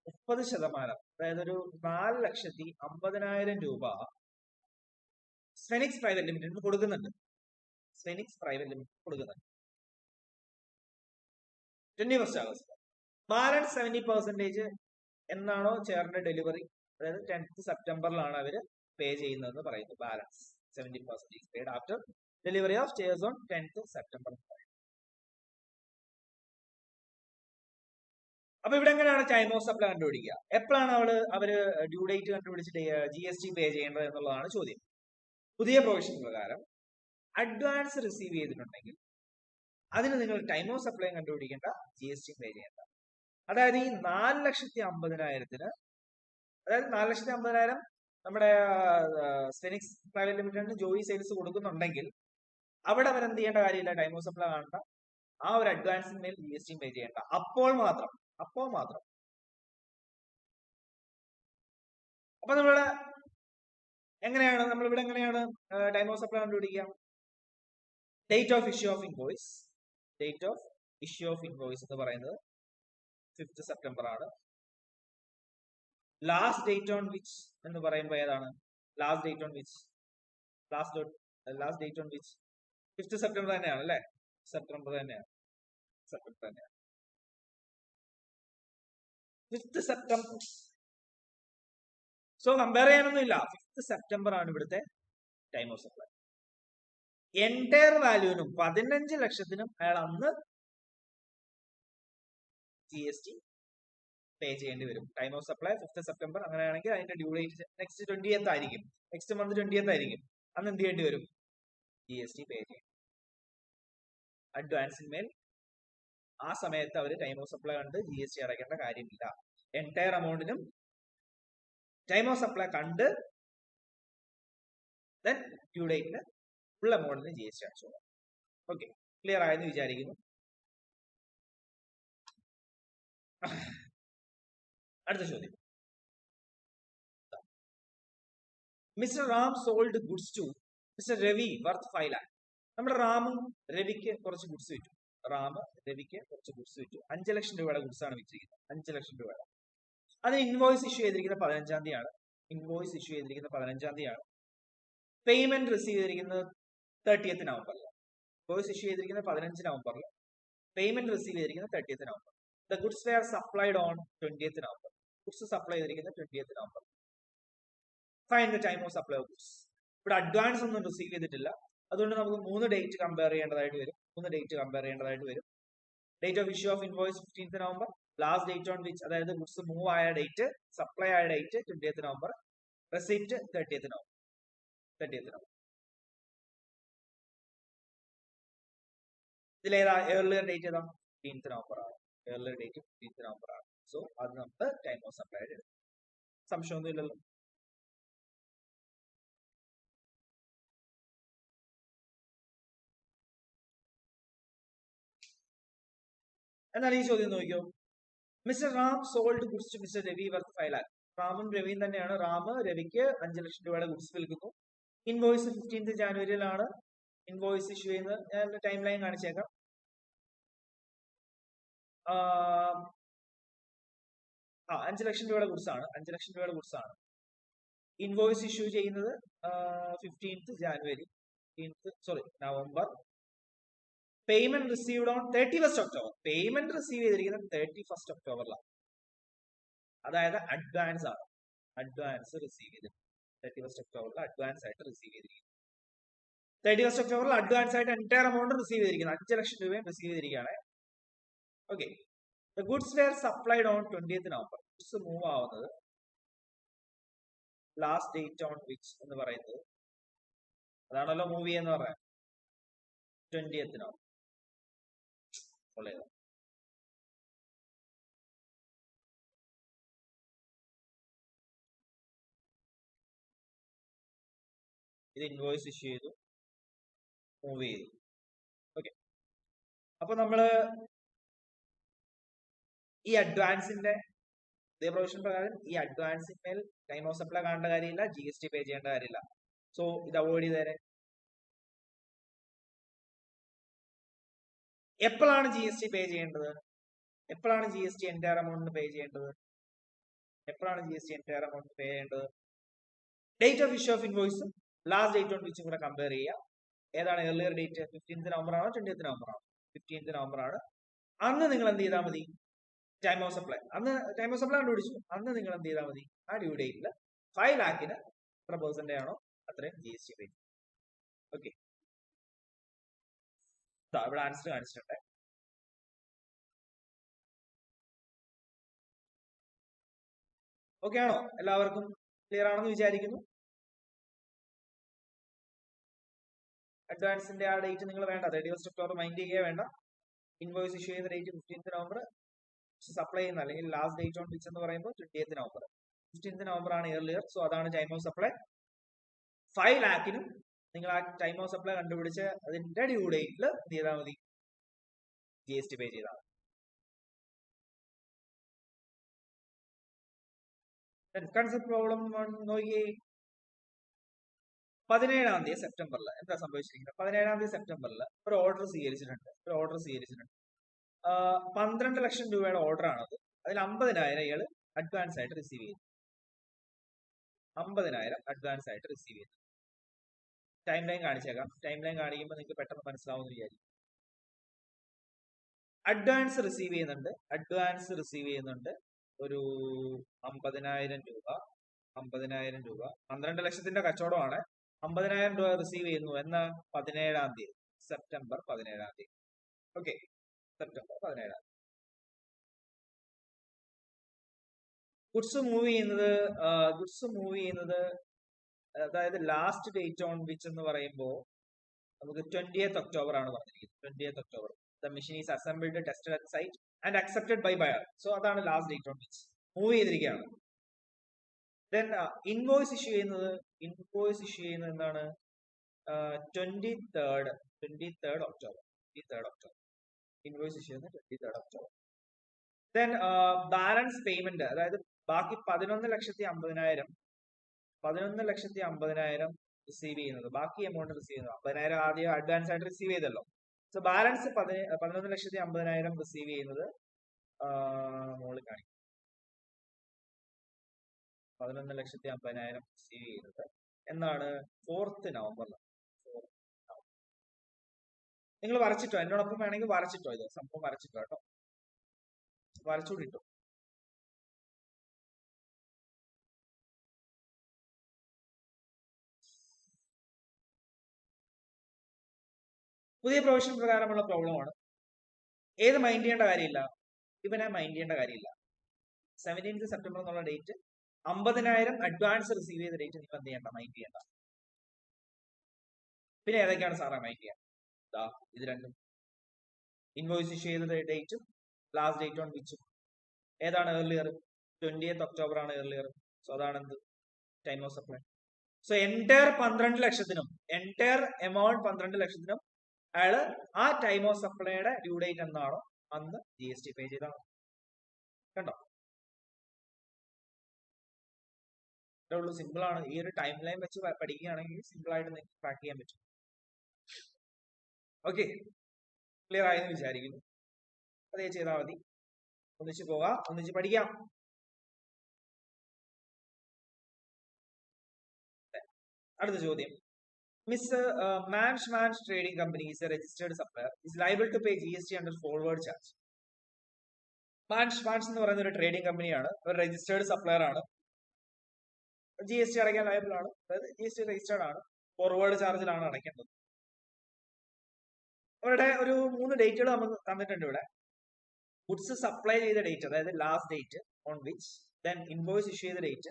30%, അതായത് ഒരു 4,50,000 രൂപ ഫെനിക്സ് പ്രൈവറ്റ് ലിമിറ്റഡിന് കൊടുക്കുന്നുണ്ട്. ഫെനിക്സ് പ്രൈവറ്റ് ലിമിറ്റഡ് കൊടുക്കുന്നുണ്ട് 21st August. ബാലൻസ് 70% എന്നാണോ ചെയറിന്റെ ഡെലിവറി, അതായത് 10th September അവര് പേ ചെയ്യുന്നതെന്ന് പറയുന്നു. Balance 70% paid after delivery of chairs on 10th September. അപ്പൊ ഇവിടെ എങ്ങനെയാണ് ടൈം ഓഫ് സപ്ലൈ കണ്ടുപിടിക്കുക? എപ്പോഴാണ് അവര് ഡ്യൂ ഡേറ്റ് കണ്ടുപിടിച്ചിട്ട് GST പേ ചെയ്യേണ്ടത് എന്നുള്ളതാണ് ചോദ്യം. പുതിയ പ്രൊവിഷൻ പ്രകാരം അഡ്വാൻസ് റിസീവ് ചെയ്തിട്ടുണ്ടെങ്കിൽ അതിന് നിങ്ങൾ ടൈം ഓഫ് സപ്ലൈ കണ്ടുപിടിക്കേണ്ട, GST പേ ചെയ്യേണ്ട. അതായത് ഈ 4,50,000, അതായത് 4,50,000 നമ്മുടെ ഫെനിക്സ് പ്രൈവറ്റ് ലിമിറ്റഡിന് ജോയി സെയിൽസ് കൊടുക്കുന്നുണ്ടെങ്കിൽ അവിടെ അവർ എന്ത് ചെയ്യേണ്ട കാര്യമില്ല, ടൈം ഓഫ് സപ്ലൈ കാണണ്ട. ആ ഒരു അഡ്വാൻസിന്മേൽ GST പേ ചെയ്യേണ്ട. അപ്പോൾ മാത്രം. അപ്പൊ നമ്മളിവിടെ എങ്ങനെയാണ് ടൈം ഓഫ് സപ്ലൈ കണ്ടുപിടിക്കുക? Date of issue of invoice. Date of issue of invoice എന്ന് പറയുന്നത് 5th September ആണ്. ലാസ്റ്റ് ഡേറ്റ് ഓൺ വിച്ച് എന്ന് പറയുമ്പോൾ ഏതാണ്? Last date on which 5th September തന്നെയാണ് അല്ലെ? സെപ്റ്റംബർ തന്നെയാണ്. 5th September. സോ കമ്പയർ ചെയ്യാനൊന്നുമില്ല. 5th September ആണ് ഇവിടുത്തെ ടൈം ഓഫ് സപ്ലൈ. എൻറ്റയർ വാല്യൂവിനും 15 ലക്ഷത്തിനും അയാൾ അന്ന് GST പേ ചെയ്യേണ്ടി വരും. Time of supply 5th September. അങ്ങനെയാണെങ്കിൽ അതിന്റെ ഡ്യൂ ഡേറ്റ് നെക്സ്റ്റ് 20th ആയിരിക്കും, നെക്സ്റ്റ് മന്ത് 20th ആയിരിക്കും. അന്ന് എന്ത് ചെയ്യേണ്ടി വരും? GST പേ ചെയ്യും. അഡ്വാൻസിന്മേൽ ആ സമയത്ത് അവർ ടൈം ഓഫ് സപ്ലൈ കണ്ട് GST അടയ്ക്കേണ്ട കാര്യമില്ല. എൻറ്റയർ അമൗണ്ടിനും ടൈം ഓഫ് സപ്ലൈ കണ്ട് ദെൻ ഡ്യൂ ഡേറ്റിന് ഫുൾ അമൗണ്ടിന് GST അടച്ചോളാം. ഓക്കെ, ക്ലിയർ ആയെന്ന് വിചാരിക്കുന്നു. അടുത്ത ചോദ്യം. Mister Ram sold goods to mister Ravi worth 5 lakh. നമ്മുടെ റാമും രവിക്ക് കുറച്ച് ഗുഡ്സ് വിറ്റു. രവിക്ക് കുറച്ച് ഗുഡ്സ് വിറ്റു. 5 ലക്ഷം രൂപയുടെ ഗുഡ്സ് ആണ് വിറ്റിരിക്കുന്നത്. 5 ലക്ഷം രൂപയുടെ. അതിന് ഇൻവോയ്സ് ഇഷ്യൂ ചെയ്തിരിക്കുന്നത് 15-ാം തീയതിയാണ്. പേയ്മെന്റ് റിസീവ് ചെയ്തിരിക്കുന്നത് 30th November. ഇൻവോയ്സ് ഇഷ്യൂ ചെയ്തിരിക്കുന്നത് 15 November. പേയ്മെന്റ് റിസീവ് ചെയ്തിരിക്കുന്നത് 30th November. The goods were supplied on 20th November. Goods supply ചെയ്തിരിക്കുന്നത് 20th November. Find the time of supply of goods. ഇവിടെ advance ഒന്നും receive ചെയ്തിട്ടില്ല. അതുകൊണ്ട് നമുക്ക് 3 date compare ചെയ്യേണ്ടതായിട്ട് വരും. Date of issue of invoice 15th November, last date on which, അതായത് goods move ആയ ഡേറ്റ്, സപ്ലൈ ആയ date 20th November, receipt 30th November. ഇതിലേതാ ഏർലിയർ ഡേറ്റ് ഏതാ? 15th നവംബർ ആണ്. ഏർലിയർ ഡേറ്റ് 15th നവംബർ ആണ്. So അത് നമുക്ക് ടൈം ഓഫ് സപ്ലൈ ആയിട്ട് എടുക്കും. സംശയമൊന്നും ഇല്ലല്ലോ. എന്നാൽ ഈ ചോദ്യം നോക്കിയോ, mister Ram sold goods to mister Ravi worth 5 lakh. റാമും രവിയും തന്നെയാണ്. റാം രവിക്ക് 5 ലക്ഷം രൂപയുടെ ഗുഡ്സ് വിൽക്കുന്നു. ഇൻവോയ്സ് 15th ജാനുവരിയിലാണ് ഇൻവോയ്സ് ഇഷ്യൂ ചെയ്യുന്നത്. ഞാൻ ടൈം ലൈൻ കാണിച്ചേക്കാം. 5 ലക്ഷം രൂപയുടെ ഗുഡ്സ് ആണ്. 5 ലക്ഷം രൂപയുടെ ഗുഡ്സ് ആണ്. ഇൻവോയ്സ് ഇഷ്യൂ ചെയ്യുന്നത് 15th January, November. Payment received on 31st October. Payment receive ചെയ്തിരിക്കുന്നത് 31st ഒക്ടോബറിലാണ്. അതായത് അഡ്വാൻസ് ആണ്. അഡ്വാൻസ് റിസീവ് ചെയ്തിരിക്കുന്നത് 31st ഒക്ടോബറിൽ അഡ്വാൻസ് ആയിട്ട് റിസീവ് ചെയ്തിരിക്കുന്നത്. 31st ഒക്ടോബറിൽ അഡ്വാൻസ് ആയിട്ട് എൻറ്റയർ എമൗണ്ട് റിസീവ് ചെയ്തിരിക്കുന്നത് 5 ലക്ഷം രൂപയും റിസീവ് ചെയ്തിരിക്കുകയാണ്. Okay. The goods were supplied on 20th November. Goods move ആവുന്നത് ലാസ്റ്റ് ഡേറ്റ് ഓൺ വിച്ച് എന്ന് പറയുന്നത് അതാണല്ലോ മൂവി എന്ന് പറയുന്നത് 20th നവംബർ. ഇത് ഇൻവോയ്സ് ഇഷ്യൂ ചെയ്തു, മൂവ് ചെയ്തു. ഓക്കെ. അപ്പൊ നമ്മള് ഈ അഡ്വാൻസിന്റെ ഇതേ പ്രൊവിഷൻ പ്രകാരം ഈ അഡ്വാൻസിന്മേൽ ടൈം ഓഫ് സപ്ലൈ കാണേണ്ട കാര്യമില്ല, GST പേ ചെയ്യേണ്ട കാര്യമില്ല. സോ ഇത് അവോയ്ഡ് ചെയ്തേരെ. എപ്പോഴാണ് GST പേ ചെയ്യേണ്ടത്? എപ്പോഴാണ് GST എൻറ്റയർ എമൗണ്ട് പേ ചെയ്യേണ്ടത്? എപ്പോഴാണ് GST എൻറ്റയർ എമൗണ്ട് പേ ചെയ്യേണ്ടത്? ഡേറ്റ് ഓഫ് ഇഷ്യൂ ഓഫ് ഇൻവോയ്സും ലാസ്റ്റ് ഡേറ്റ് ഓൺ വിച്ചും കൂടെ കമ്പയർ ചെയ്യുക. ഏതാണ് ഏർലിയർ ഡേറ്റ്? 15th നവംബർ ആണോ 20th നവംബർ ആണോ? 15th നവംബർ ആണ്. അന്ന് നിങ്ങൾ എന്ത് ചെയ്താൽ മതി? ടൈം ഓഫ് സപ്ലൈ, അന്ന് ടൈം ഓഫ് സപ്ലൈ കണ്ടുപിടിച്ചു. അന്ന് നിങ്ങൾ എന്ത് ചെയ്താൽ മതി? ആ ഡ്യൂ ഡേറ്റിൽ 5 lakh എത്ര പെർസെന്റ് ആണോ അത്രയും GST പേ. ഓക്കെ. ഇവിടെ ആൻസർ കാണിച്ചിട്ടുണ്ട്. ഓക്കെ ആണോ? എല്ലാവർക്കും ക്ലിയർ ആണെന്ന് വിചാരിക്കുന്നു. അഡ്വാൻസിന്റെ ആ ഡേറ്റ് നിങ്ങൾ വേണ്ട, 31st ഒക്ടോബർ മൈൻഡ് ചെയ്യുക വേണ്ട. ഇൻവോയ്സ് ഇഷ്യൂ ചെയ്യുന്ന ഡേറ്റ് 15th നവംബർ, സപ്ലൈ ചെയ്യുന്ന അല്ലെങ്കിൽ ലാസ്റ്റ് ഡേറ്റ് ഓൺ വിച്ച് എന്ന് പറയുമ്പോൾ 20th നവംബർ. 15th നവംബർ ആണ് ഏർലിയർ. സോ അതാണ് ടൈം ഓഫ് സപ്ലൈ. 5 lakh നിങ്ങൾ ആ ടൈം ഓഫ് സപ്ലൈ കണ്ടുപിടിച്ച് അതിന്റെ ഡ്യൂ ഡേറ്റിൽ എന്ത് ചെയ്താൽ മതി? GST പേ ചെയ്താൽ മതി. കൺസെപ്റ്റ് പ്രോബ്ലം നോക്കിയേ. 17ാം തീയതി സെപ്റ്റംബറിൽ എന്താ സംഭവിച്ചിരിക്കുന്നത്? 17ാം തീയതി സെപ്റ്റംബറിൽ ഒരു ഓർഡർ സ്വീകരിച്ചിട്ടുണ്ട്. 12 ലക്ഷം രൂപയുടെ ഓർഡർ ആണത്. അതിൽ 50,000 ഇയാൾ അഡ്വാൻസ് ആയിട്ട് റിസീവ് ചെയ്തു. 50,000 അഡ്വാൻസ് ആയിട്ട് റിസീവ് ചെയ്തു. ടൈം ലൈൻ കാണിച്ചേക്കാം. ടൈം ലൈൻ കാണിക്കുമ്പോൾ നിങ്ങൾക്ക് പെട്ടെന്ന് മനസ്സിലാവുമെന്ന് വിചാരിക്കും. അഡ്വാൻസ് റിസീവ് ചെയ്യുന്നുണ്ട് ഒരു 50,000 രൂപ. 12 ലക്ഷത്തിന്റെ കച്ചവടമാണ്. 50,000 രൂപ റിസീവ് ചെയ്യുന്നു എന്ന 17ാം തീയതി, സെപ്റ്റംബർ 17ാം തീയതി. ഓക്കെ, സെപ്റ്റംബർ 17ാം തീയതി. ഗുഡ്സ് മൂവ് ചെയ്യുന്നത് അതായത് ലാസ്റ്റ് ഡേറ്റ് ഓൺ വിച്ച് എന്ന് പറയുമ്പോൾ നമുക്ക് 20th ഒക്ടോബർ ആണ് പറഞ്ഞിരിക്കുന്നത്. 20th October. The machine is assembled, tested at site and accepted by buyer. So അതാണ് last date on which move ചെയ്തിരിക്കുകയാണ്. ദെൻ ഇൻവോയ്സ് ഇഷ്യൂ ചെയ്യുന്നത് എന്താണ്? 23rd October. ഇൻവോയ്സ് ഇഷ്യൂ ചെയ്യുന്നത് 23rd October. Then balance payment, അതായത് ബാക്കി 11,50,000 receive ചെയ്യുന്നത്, ബാക്കി amount receive ചെയ്യുന്നത് 50,000 ആദ്യം അഡ്വാൻസ് ആയിട്ട് റിസീവ് ചെയ്തല്ലോ. സോ ബാലൻസ് 11,50,000 റിസീവ് ചെയ്യുന്നത് മുകളിൽ കാണിക്കും. 11,50,000 റിസീവ് ചെയ്യുന്നത് എന്നാണ്? 4th നവംബറിലാണ്. നിങ്ങൾ വരച്ചിട്ടോ? എന്നോടൊപ്പം വേണമെങ്കിൽ വരച്ചിട്ടോ. ഇത് സംഭവം വരച്ചിട്ടോ കേട്ടോ, വരച്ചുകൂടിട്ടോ. പുതിയ പ്രൊവിഷൻ പ്രകാരമുള്ള പ്രോബ്ലമാണ്. ഏത് മൈൻഡ് ചെയ്യേണ്ട കാര്യമില്ല. ഇവനെ മൈൻഡ് ചെയ്യേണ്ട കാര്യമില്ല. 17th സെപ്റ്റംബർ എന്നുള്ള ഡേറ്റ് 50,000 അഡ്വാൻസ് റിസീവ് ചെയ്ത ഡേറ്റ് നിങ്ങൾ എന്ത് ചെയ്യണ്ട, മൈൻഡ് ചെയ്യണ്ട. പിന്നെ ഏതൊക്കെയാണ് സാറേ മൈൻഡ് ചെയ്യാൻ? ഇത് രണ്ടും ഇൻവോയ്സ് ഇഷ്യൂ ചെയ്ത ഡേറ്റും ലാസ്റ്റ് ഡേറ്റ് ഓൺ വിച്ചും. ഏതാണ് ഏർലിയർ? 20th ഒക്ടോബർ ആണ് ഏർലിയർ. സോ അതാണ് എന്ത് time of supply. So entire 12 ലക്ഷത്തിനും എൻറ്റയർ എമൗണ്ട് 12 ലക്ഷത്തിനും അയാള് ആ ടൈം ഓഫ് സപ്ലൈയുടെ ഡ്യൂ ഡേറ്റ് എന്താണോ അന്ന് GST പേ ചെയ്താണ്. കണ്ടോ? ഇത്രേ ഉള്ളൂ, സിമ്പിൾ ആണ്. ഈ ഒരു ടൈം ലൈൻ വെച്ച് പഠിക്കുകയാണെങ്കിൽ സിമ്പിൾ ആയിട്ട് നിങ്ങൾക്ക് ട്രാക്ക് ചെയ്യാൻ പറ്റും. ഓക്കെ, ക്ലിയർ ആയെന്ന് വിചാരിക്കുന്നു. അതേ ചെയ്താൽ മതി. ഒന്നിച്ച് പോകാം, ഒന്നിച്ച് പഠിക്കാം. അടുത്ത ചോദ്യം. Mr. Man's Trading Company is a registered supplier. Is liable to pay GST under forward charge. Man's എന്ന് പറയുന്ന ഒരു ട്രേഡിംഗ് കമ്പനിയാണ്, ഒരു രജിസ്റ്റേർഡ് സപ്ലയർ ആണ്. GST അടയ്ക്കാൻ ലയബിൾ ആണ്, അതായത് GST രജിസ്റ്റേർഡ് ആണ്, ഫോർവേഡ് ചാർജിലാണ് അടയ്ക്കേണ്ടത്. അവരുടെ ഒരു 3 ഡേറ്റുകൾ നമുക്ക് തന്നിട്ടുണ്ട് ഇവിടെ. ഗുഡ്സ് സപ്ലൈ ചെയ്ത ഡേറ്റ്, അതായത് last date on which, then invoice issue ചെയ്ത ഡേറ്റ്,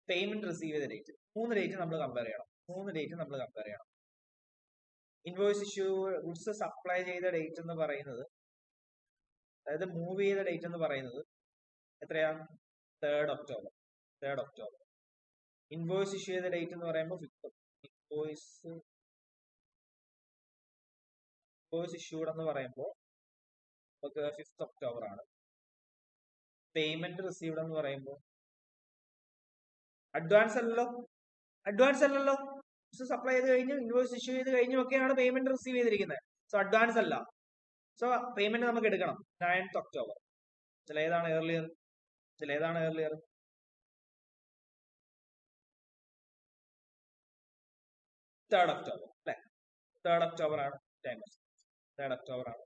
പേയ്മെന്റ് റിസീവ് ചെയ്ത ഡേറ്റ്. 3 ഡേറ്റ് നമ്മൾ കമ്പയർ ചെയ്യണം. ഇൻവോയ്സ് ഇഷ്യൂ, ഗുഡ്സ് സപ്ലൈ ചെയ്ത ഡേറ്റ് എന്ന് പറയുന്നത്, അതായത് മൂവ് ചെയ്ത ഡേറ്റ് എന്ന് പറയുന്നത് എത്രയാ? 3rd October. ഇൻവോയ്സ് ഇഷ്യൂ ചെയ്ത ഡേറ്റ് എന്ന് പറയുമ്പോൾ 5th. ഇൻവോയ്സ് ഇഷ്യൂഡ് എന്ന് പറയുമ്പോൾ നമുക്ക് 5th ഒക്ടോബർ ആണ്. പേയ്മെന്റ് റിസീവ്ഡ് എന്ന് പറയുമ്പോൾ അഡ്വാൻസ് അല്ലല്ലോ. സപ്ലൈ ചെയ്ത് കഴിഞ്ഞു, ഇൻവോയ്സ് ഇഷ്യൂ ചെയ്ത് കഴിഞ്ഞു ഒക്കെയാണ് പേയ്മെന്റ് റിസീവ് ചെയ്തിരിക്കുന്നത്. സോ അഡ്വാൻസ് അല്ല. സോ പേയ്മെന്റ് നമുക്ക് എടുക്കണം 9th ഒക്ടോബർ. ഏതാണ് ഏർലിയർ? 3rd ഒക്ടോബർ അല്ലെ? 3rd ഒക്ടോബർ ആണ് ടൈം. 3rd ഒക്ടോബർ ആണ്.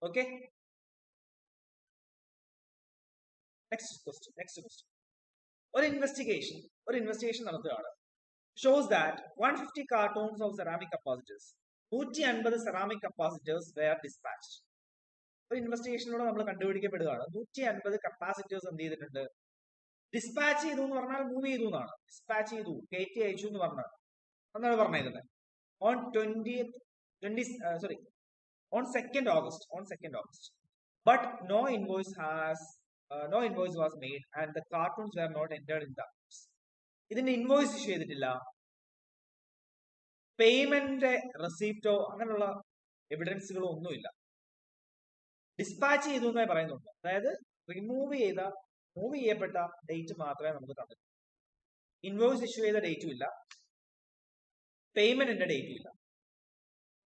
Okay, next question. ഒരു ഇൻവെസ്റ്റിഗേഷൻ നടത്തുകയാണ്. Shows that 150 cartons of ceramic capacitors, 150 ceramic capacitors were dispatched. ഒരു ഇൻവെസ്റ്റിഗേഷനിലൂടെ നമ്മൾ കണ്ടുപിടിക്കപ്പെടുകയാണ് 150 കപ്പാസിറ്റേഴ്സ് എന്ത് ചെയ്തിട്ടുണ്ട്, ഡിസ്പാച്ച് ചെയ്തു എന്ന് പറഞ്ഞാൽ മൂവ് ചെയ്തു എന്നാണ്. ഡിസ്പാച്ച് ചെയ്തു, കയറ്റി അയച്ചു എന്ന് പറഞ്ഞാൽ എന്നാണ് പറഞ്ഞിരുന്നത്. on 2nd August. But no invoice was made and the cartons were not entered in the accounts. ഇതിന്റെ ഇൻവോയ്സ് ഇഷ്യൂ ചെയ്തിട്ടില്ല, പേയ്മെന്റ് റെസിപ്റ്റോ അങ്ങനെയുള്ള എവിഡൻസുകളോ ഒന്നുമില്ല. ഡിസ്പാച്ച് ചെയ്തു എന്നേ പറയുന്നുണ്ട്. അതായത് മൂവ് ചെയ്യപ്പെട്ട ഡേറ്റ് മാത്രമേ നമുക്ക് തന്നിട്ടുള്ളൂ. ഇൻവോയ്സ് ഇഷ്യൂ ചെയ്ത ഡേറ്റും ഇല്ല, പേയ്മെന്റിന്റെ ഡേറ്റും ഇല്ല.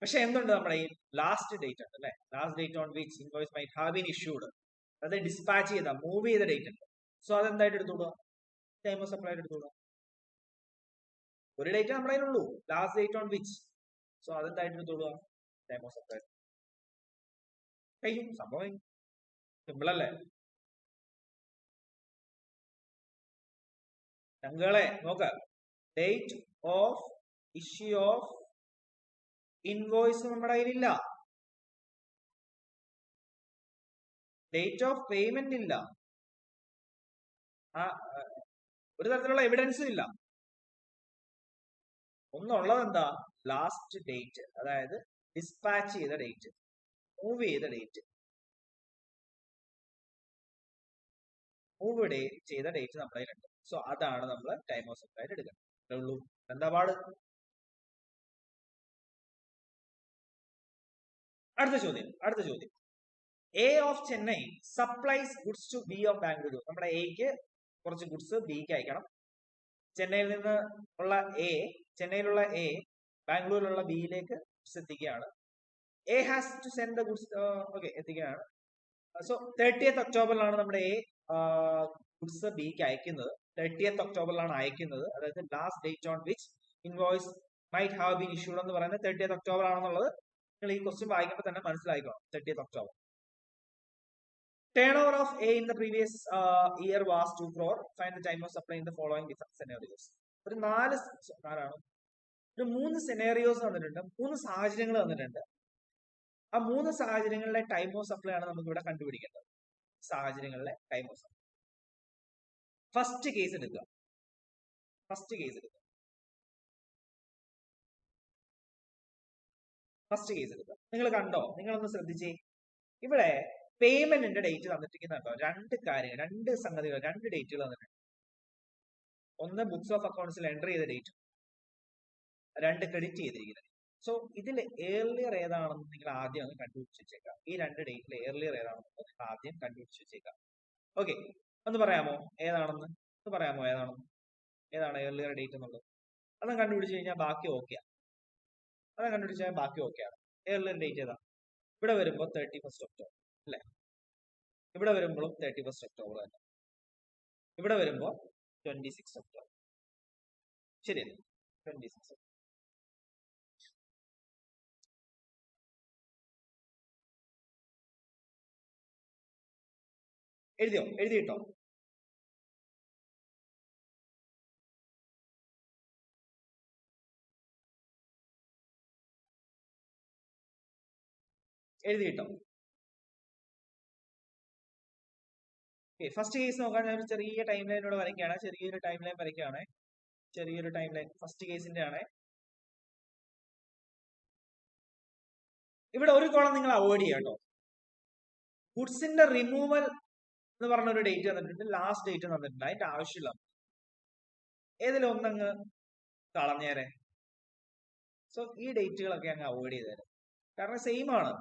പക്ഷെ എന്തുണ്ട്, നമ്മുടെ ഈ ലാസ്റ്റ് ഡേറ്റ് ഉണ്ട് അല്ലെ? Last date on which invoice might have been issued, അതായത് ഡിസ്പാച്ച് ചെയ്ത മൂവ് ചെയ്ത ഡേറ്റ് ഉണ്ട്. സോ അതെന്തായിട്ട് എടുത്തോളുക? ടൈം ഓഫ് സപ്ലൈ എടുത്തോളുക. ഒരു ഡേറ്റ് നമ്മുടെ കയ്യിലുള്ളൂ, last date on which. So അതെന്തായിട്ട് എടുത്തോളുക? Time of supply. കഴിയും, സംഭവം സിമ്പിൾ അല്ലേ? ഞങ്ങളെ നോക്ക, date of issue of invoice നമ്മുടെ കയ്യിലില്ല, ഡേറ്റ് ഓഫ് പേയ്മെന്റ് ഇല്ല, ഒരു തരത്തിലുള്ള എവിഡൻസും ഇല്ല. ഒന്നുള്ളത് എന്താ? ലാസ്റ്റ് ഡേറ്റ്, അതായത് ഡിസ്പാച്ച് ചെയ്ത ഡേറ്റ്, മൂവ് ചെയ്ത ഡേറ്റ്, ചെയ്ത ഡേറ്റ് നമ്മുടെ കയ്യിലുണ്ട്. സോ അതാണ് നമ്മൾ ടൈം ഓഫ് സപ്ലൈ എടുക്കുന്നത്. അത്രേ ഉള്ളൂ. എന്താ പാട്? അടുത്ത ചോദ്യം. A of Chennai supplies goods to B of Bengaluru. നമ്മുടെ എക്ക് കുറച്ച് ഗുഡ്സ് ബിക്ക് അയക്കണം. ചെന്നൈയിലുള്ള എ ബാംഗ്ലൂരിലുള്ള ബിയിലേക്ക് ഗുഡ്സ് എത്തിക്കുകയാണ്. A has to send the goods, എത്തിക്കുകയാണ്. സോ 30th ഒക്ടോബറിലാണ് നമ്മുടെ എ ഗുഡ്സ് ബിക്ക് അയക്കുന്നത്. 30th ഒക്ടോബറിലാണ് അയക്കുന്നത്. അതായത് last date on which invoice might have been issued എന്ന് പറയുന്നത് 30th ഒക്ടോബർ ആണെന്നുള്ളത് നിങ്ങൾ ഈ ക്വസ്റ്റ്യൻ വായിക്കുമ്പോൾ തന്നെ മനസ്സിലായിക്കോണം. 30th October. Turnover of A in the previous year was 2 crore. Find the time of supply in the following different scenarios. ഒരു മൂന്ന് സെനേറിയോസ് തന്നിട്ടുണ്ട്, മൂന്ന് സാഹചര്യങ്ങൾ തന്നിട്ടുണ്ട്. ആ മൂന്ന് സാഹചര്യങ്ങളിലെ ടൈം ഓഫ് സപ്ലൈ ആണ് നമുക്ക് ഇവിടെ കണ്ടുപിടിക്കേണ്ടത്. സാഹചര്യങ്ങളിലെ time of supply. First case എടുക്കുക. ഫസ്റ്റ് കേസ് എടുക്കുക. നിങ്ങൾ കണ്ടോ? നിങ്ങളൊന്ന് ശ്രദ്ധിച്ചേ. ഇവിടെ പേയ്മെന്റിന്റെ ഡേറ്റ് തന്നിട്ടിരിക്കുന്നുണ്ടോ? രണ്ട് സംഗതികൾ, രണ്ട് ഡേറ്റുകൾ തന്നിട്ടുണ്ട്. ഒന്ന് ബുക്സ് ഓഫ് അക്കൗണ്ട്സിൽ എൻട്രി ചെയ്ത ഡേറ്റ്, രണ്ട് ക്രെഡിറ്റ് ചെയ്തിരിക്കുന്നത്. സോ ഇതിൽ ഏർലിയർ ഏതാണെന്ന് നിങ്ങൾ ആദ്യം ഒന്ന് കണ്ടുപിടിച്ച് വെച്ചേക്കാം. ഈ രണ്ട് ഡേറ്റിൽ ഏർലിയർ ഏതാണെന്ന് നിങ്ങൾ ആദ്യം കണ്ടുപിടിച്ച് വെച്ചേക്കാം. ഓക്കെ, ഒന്ന് പറയാമോ ഏതാണെന്ന്? ഏതാണ് ഏർലിയർ ഡേറ്റ് എന്നുള്ളത്? അതൊന്ന് കണ്ടുപിടിച്ച് കഴിഞ്ഞാൽ ബാക്കി ഓക്കെയാണ്. ഏർലിയർ ഡേറ്റ് ഏതാ? ഇവിടെ വരുമ്പോൾ 31 ഒക്ടോബർ അല്ലെ? ഇവിടെ വരുമ്പോഴും 31 ഒക്ടോബർ തന്നെ. ഇവിടെ വരുമ്പോൾ 26 ഒക്ടോബർ. ശരിയല്ലേ? 26. എഴുതിയിട്ടോ? ഫസ്റ്റ് കേസ് നോക്കാൻ ഞാൻ ചെറിയ ടൈം ലൈനോട് വരയ്ക്കുകയാണ്. ചെറിയൊരു ടൈം ലൈൻ ഫസ്റ്റ് കേസിന്റെ ആണ്. ഇവിടെ ഒരു കോളം നിങ്ങൾ അവോയ്ഡ് ചെയ്യാം കേട്ടോ. ഗുഡ്സിന്റെ റിമൂവൽ എന്ന് പറഞ്ഞൊരു ഡേറ്റ് തന്നിട്ടുണ്ട്, ലാസ്റ്റ് ഡേറ്റ് തന്നിട്ടുണ്ട്. അതിന്റെ ആവശ്യമില്ല. ഏതിലും ഒന്നങ്ങ് കളഞ്ഞേരെ. സോ ഈ ഡേറ്റുകളൊക്കെ അങ്ങ് അവോയ്ഡ് ചെയ്തേരെ. കാരണം സെയിം ആണ്.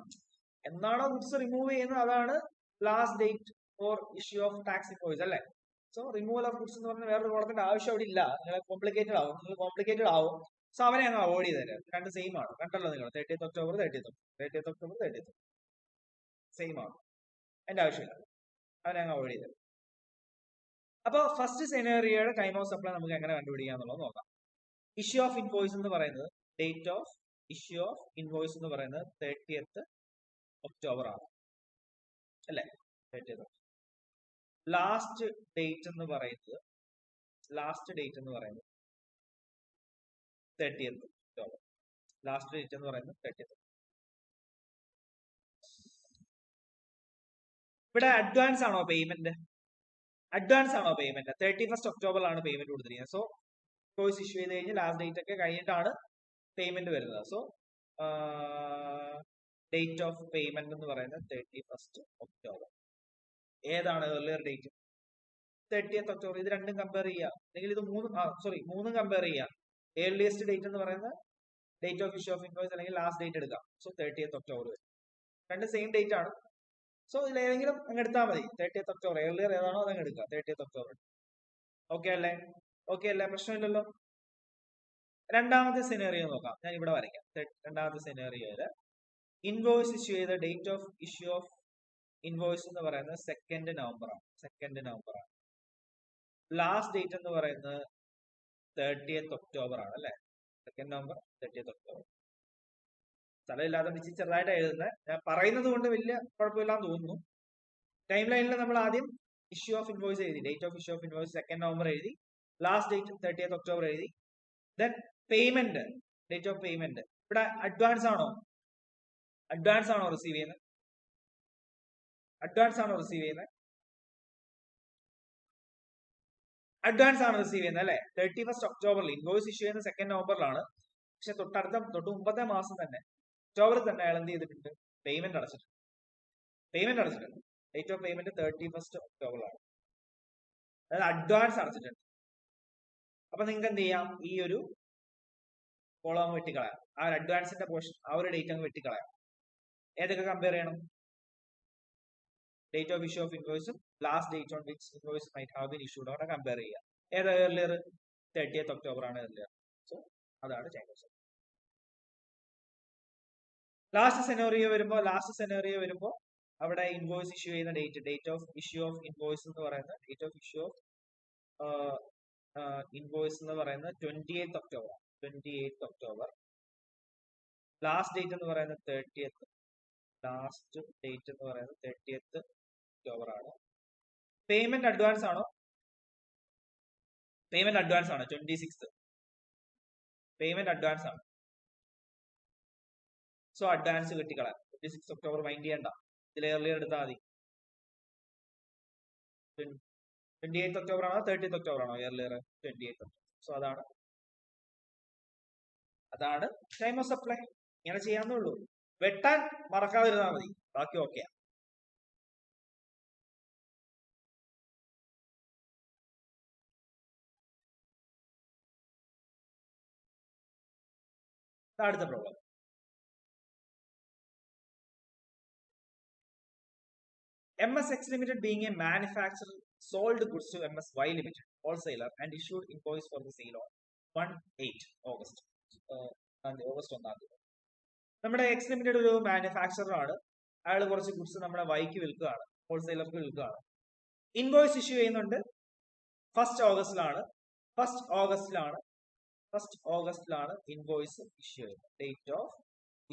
എന്നാണോ ഗുഡ്സ് റിമൂവ് ചെയ്യുന്നത് അതാണ് last date for issue of tax invoice അല്ലേ? സോ റിമൂവൽ ഓഫ് ഗുഡ്സ് എന്ന് പറഞ്ഞാൽ വേറൊരു കോളത്തിന്റെ ആവശ്യം അവിടെ ഇല്ല. നിങ്ങൾ കോംപ്ലിക്കേറ്റഡ് ആവും. സോ അവനെ അങ്ങ് അവോയ്ഡ് ചെയ്തേരെ. രണ്ട് സെയിം ആണ്. കണ്ടല്ലോ നിങ്ങൾ? 30th October 30th October same ആണ്. അതിന്റെ ആവശ്യമില്ല. അവനെ അങ്ങ് അവോയ്ഡ് ചെയ്തേരെ. അപ്പൊ ഫസ്റ്റ് സെനേറിയോയുടെ ടൈം ഓഫ് സപ്ലൈ നമുക്ക് എങ്ങനെ കണ്ടുപിടിക്കാം എന്നുള്ളത് നോക്കാം. ഇഷ്യൂ ഓഫ് ഇൻവോയ്സ് എന്ന് പറയുന്നത്, date of issue of invoice എന്ന് പറയുന്നത് 30th ഒക്ടോബർ ആണ് അല്ലെ? 30th. ലാസ്റ്റ് ഡേറ്റ് എന്ന് പറയുന്നത് 30th ഒക്ടോബർ. ലാസ്റ്റ് ഡേറ്റ് എന്ന് പറയുന്നത് 30th. ഇവിടെ അഡ്വാൻസ് ആണോ പേയ്മെന്റ്? 31st ഒക്ടോബറിലാണ് പേയ്മെന്റ് കൊടുത്തിരിക്കുന്നത്. സോ ഇൻവോയ്സ് ഇഷ്യൂ ചെയ്ത് കഴിഞ്ഞ് ലാസ്റ്റ് ഡേറ്റ് ഒക്കെ കഴിഞ്ഞിട്ടാണ് പേയ്മെന്റ് വരുന്നത്. സോ ഡേറ്റ് ഓഫ് പേയ്മെന്റ് എന്ന് പറയുന്നത് 31st ഒക്ടോബർ. ഏതാണ് ഏർലിയർ ഡേറ്റ്? 30th October. ഇത് രണ്ടും കമ്പയർ ചെയ്യുക. അല്ലെങ്കിൽ ഇത് മൂന്നും കമ്പയർ ചെയ്യുക. ഏർലിയസ്റ്റ് ഡേറ്റ് എന്ന് പറയുന്നത് date of issue of invoice അല്ലെങ്കിൽ ലാസ്റ്റ് ഡേറ്റ് എടുക്കാം. സോ 30th ഒക്ടോബർ വരും. രണ്ട് സെയിം ഡേറ്റ് ആണ്. സോ ഇതിൽ ഏതെങ്കിലും അങ്ങ് എടുത്താൽ മതി. 30th ഒക്ടോബർ ഏർലിയർ ഏതാണോ അതങ്ങ് എടുക്കാം. 30th October. ഓക്കെ അല്ലേ? പ്രശ്നമില്ലല്ലോ. രണ്ടാമത്തെ സെനേറിയോ നോക്കാം. ഞാൻ ഇവിടെ വരയ്ക്കാം. രണ്ടാമത്തെ സെനേറിയോയില് ഇൻവോയ്സ് ഇഷ്യൂ ചെയ്ത date of issue of invoice എന്ന് പറയുന്നത് 2nd നവംബർ ആണ്. ലാസ്റ്റ് ഡേറ്റ് എന്ന് പറയുന്നത് 30th ഒക്ടോബർ ആണ് അല്ലെ? 2nd November 30th October. സ്ഥലമില്ലാതെ വെച്ച് ചെറുതായിട്ട് എഴുതുന്നത്. ഞാൻ പറയുന്നത് കൊണ്ട് വലിയ കുഴപ്പമില്ലാന്ന് തോന്നുന്നു. ടൈം ലൈനിൽ നമ്മൾ ആദ്യം ഇഷ്യൂ ഓഫ് ഇൻവോയ്സ് എഴുതി. Date of issue of invoice 2nd November എഴുതി. ലാസ്റ്റ് ഡേറ്റ് 30th ഒക്ടോബർ എഴുതി. Then payment, date of payment. ഇവിടെ അഡ്വാൻസ് ആണോ റിസീവ് ചെയ്യുന്നത്? അഡ്വാൻസ് ആണ് റിസീവ് ചെയ്യുന്നത് അല്ലെ? 31st ഒക്ടോബറിൽ ഇൻവോയ്സ് ഇഷ്യൂ ചെയ്യുന്ന 2nd നവംബറിലാണ്. പക്ഷെ തൊട്ട് മുമ്പത്തെ മാസം തന്നെ ഒക്ടോബറിൽ തന്നെ അയാൾ എന്ത് ചെയ്തിട്ടുണ്ട്? പേയ്മെന്റ് അടച്ചിട്ടുണ്ട്. ഡേറ്റ് ഓഫ് പേയ്മെന്റ് 31st ഒക്ടോബറിലാണ്. അതായത് അഡ്വാൻസ് അടച്ചിട്ടുണ്ട്. അപ്പൊ നിങ്ങൾക്ക് എന്ത് ചെയ്യാം? ഈ ഒരു കോളം വെട്ടിക്കളയാം. ആ ഒരു അഡ്വാൻസിന്റെ പോർഷൻ, ആ ഒരു ഡേറ്റ് അങ്ങ് വെട്ടിക്കളയാം. ഏതൊക്കെ കമ്പയർ ചെയ്യണം? ഡേറ്റ് ഓഫ് ഇഷ്യൂ ഓഫ് ഇൻവോയ്സും last date on which invoice might have been issued ആണ് കമ്പയർ ചെയ്യുക. ഏതാ ഏർലിയർ? 30th ഒക്ടോബർ ആണ് ഏർലിയർ. സോ അതാണ് time of supply. Last scenario വരുമ്പോൾ അവിടെ ഇൻവോയ്സ് ഇഷ്യൂ ചെയ്യുന്ന date of issue of invoice എന്ന് പറയുന്നത് 28th ഒക്ടോബർ. ലാസ്റ്റ് ഡേറ്റ് എന്ന് പറയുന്നത് 30th ഒക്ടോബർ ആണ്. പേയ്മെന്റ് അഡ്വാൻസ് ആണോ? പേയ്മെന്റ് അഡ്വാൻസ് ആണ്. 26th പേയ്മെന്റ് അഡ്വാൻസ് ആണ്. സോ അഡ്വാൻസ് കിട്ടിക്കളാം. 26 ഒക്ടോബർ മൈൻഡ് ചെയ്യണ്ട, ഇതിൽ ഏർലിയർ എടുത്താൽ മതി. 28th ഒക്ടോബർ ആണോ 30th ഒക്ടോബർ ആണോ ഏർലിയർ? 28th October. സോ അതാണ് ടൈം ഓഫ് സപ്ലൈ. ഇങ്ങനെ ചെയ്യാന്നേ ഉള്ളൂ. വെട്ടാൻ മറക്കാതിരുന്നാൽ മതി, ബാക്കി ഓക്കെ. അടുത്ത problem. MSX Limited being a manufacturer sold goods to MSY Limited wholesaler and issued invoice for the sale on 1/8 August. August 1 നമ്മുടെ X limited ഒരു manufacturer ആണ്. അയാൾ കുറച്ച് ഗുഡ്സ് നമ്മുടെ വൈക്ക് വിൽക്കുകയാണ്, ഹോൾസെയിലർക്ക് വിൽക്കുകയാണ്. ഇൻവോയ്സ് ഇഷ്യൂ ചെയ്യുന്നുണ്ട്. ഫസ്റ്റ് ഓഗസ്റ്റിലാണ് ഇൻവോയ്സ് ഇഷ്യൂ ചെയ്യുന്നത്. Date of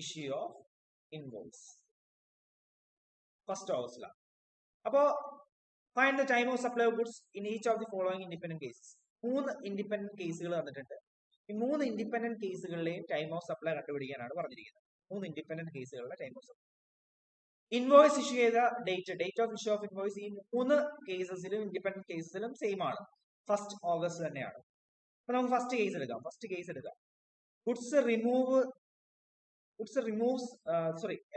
issue of invoice first ഓഗസ്റ്റിലാണ്. അപ്പോ find the time of supply of goods in each of the following independent cases. 3 independent കേസുകൾ തന്നിട്ടുണ്ട്. ഈ 3 ഇൻഡിപെൻഡന്റ് കേസുകളിലെയും ടൈം ഓഫ് സപ്ലൈ കണ്ടുപിടിക്കാനാണ് പറഞ്ഞിരിക്കുന്നത്. 3 ഇൻഡിപെൻഡന്റ് കേസുകളുടെ time of supply. Invoice issue ചെയ്ത date of issue of invoice ഈ 3 കേസസിലും ഇൻഡിപെൻഡന്റ് കേസസിലും സെയിം ആണ്, ഫസ്റ്റ് ഓഗസ്റ്റ് തന്നെയാണ്. അപ്പൊ നമുക്ക് ഫസ്റ്റ് കേസ് എടുക്കാം.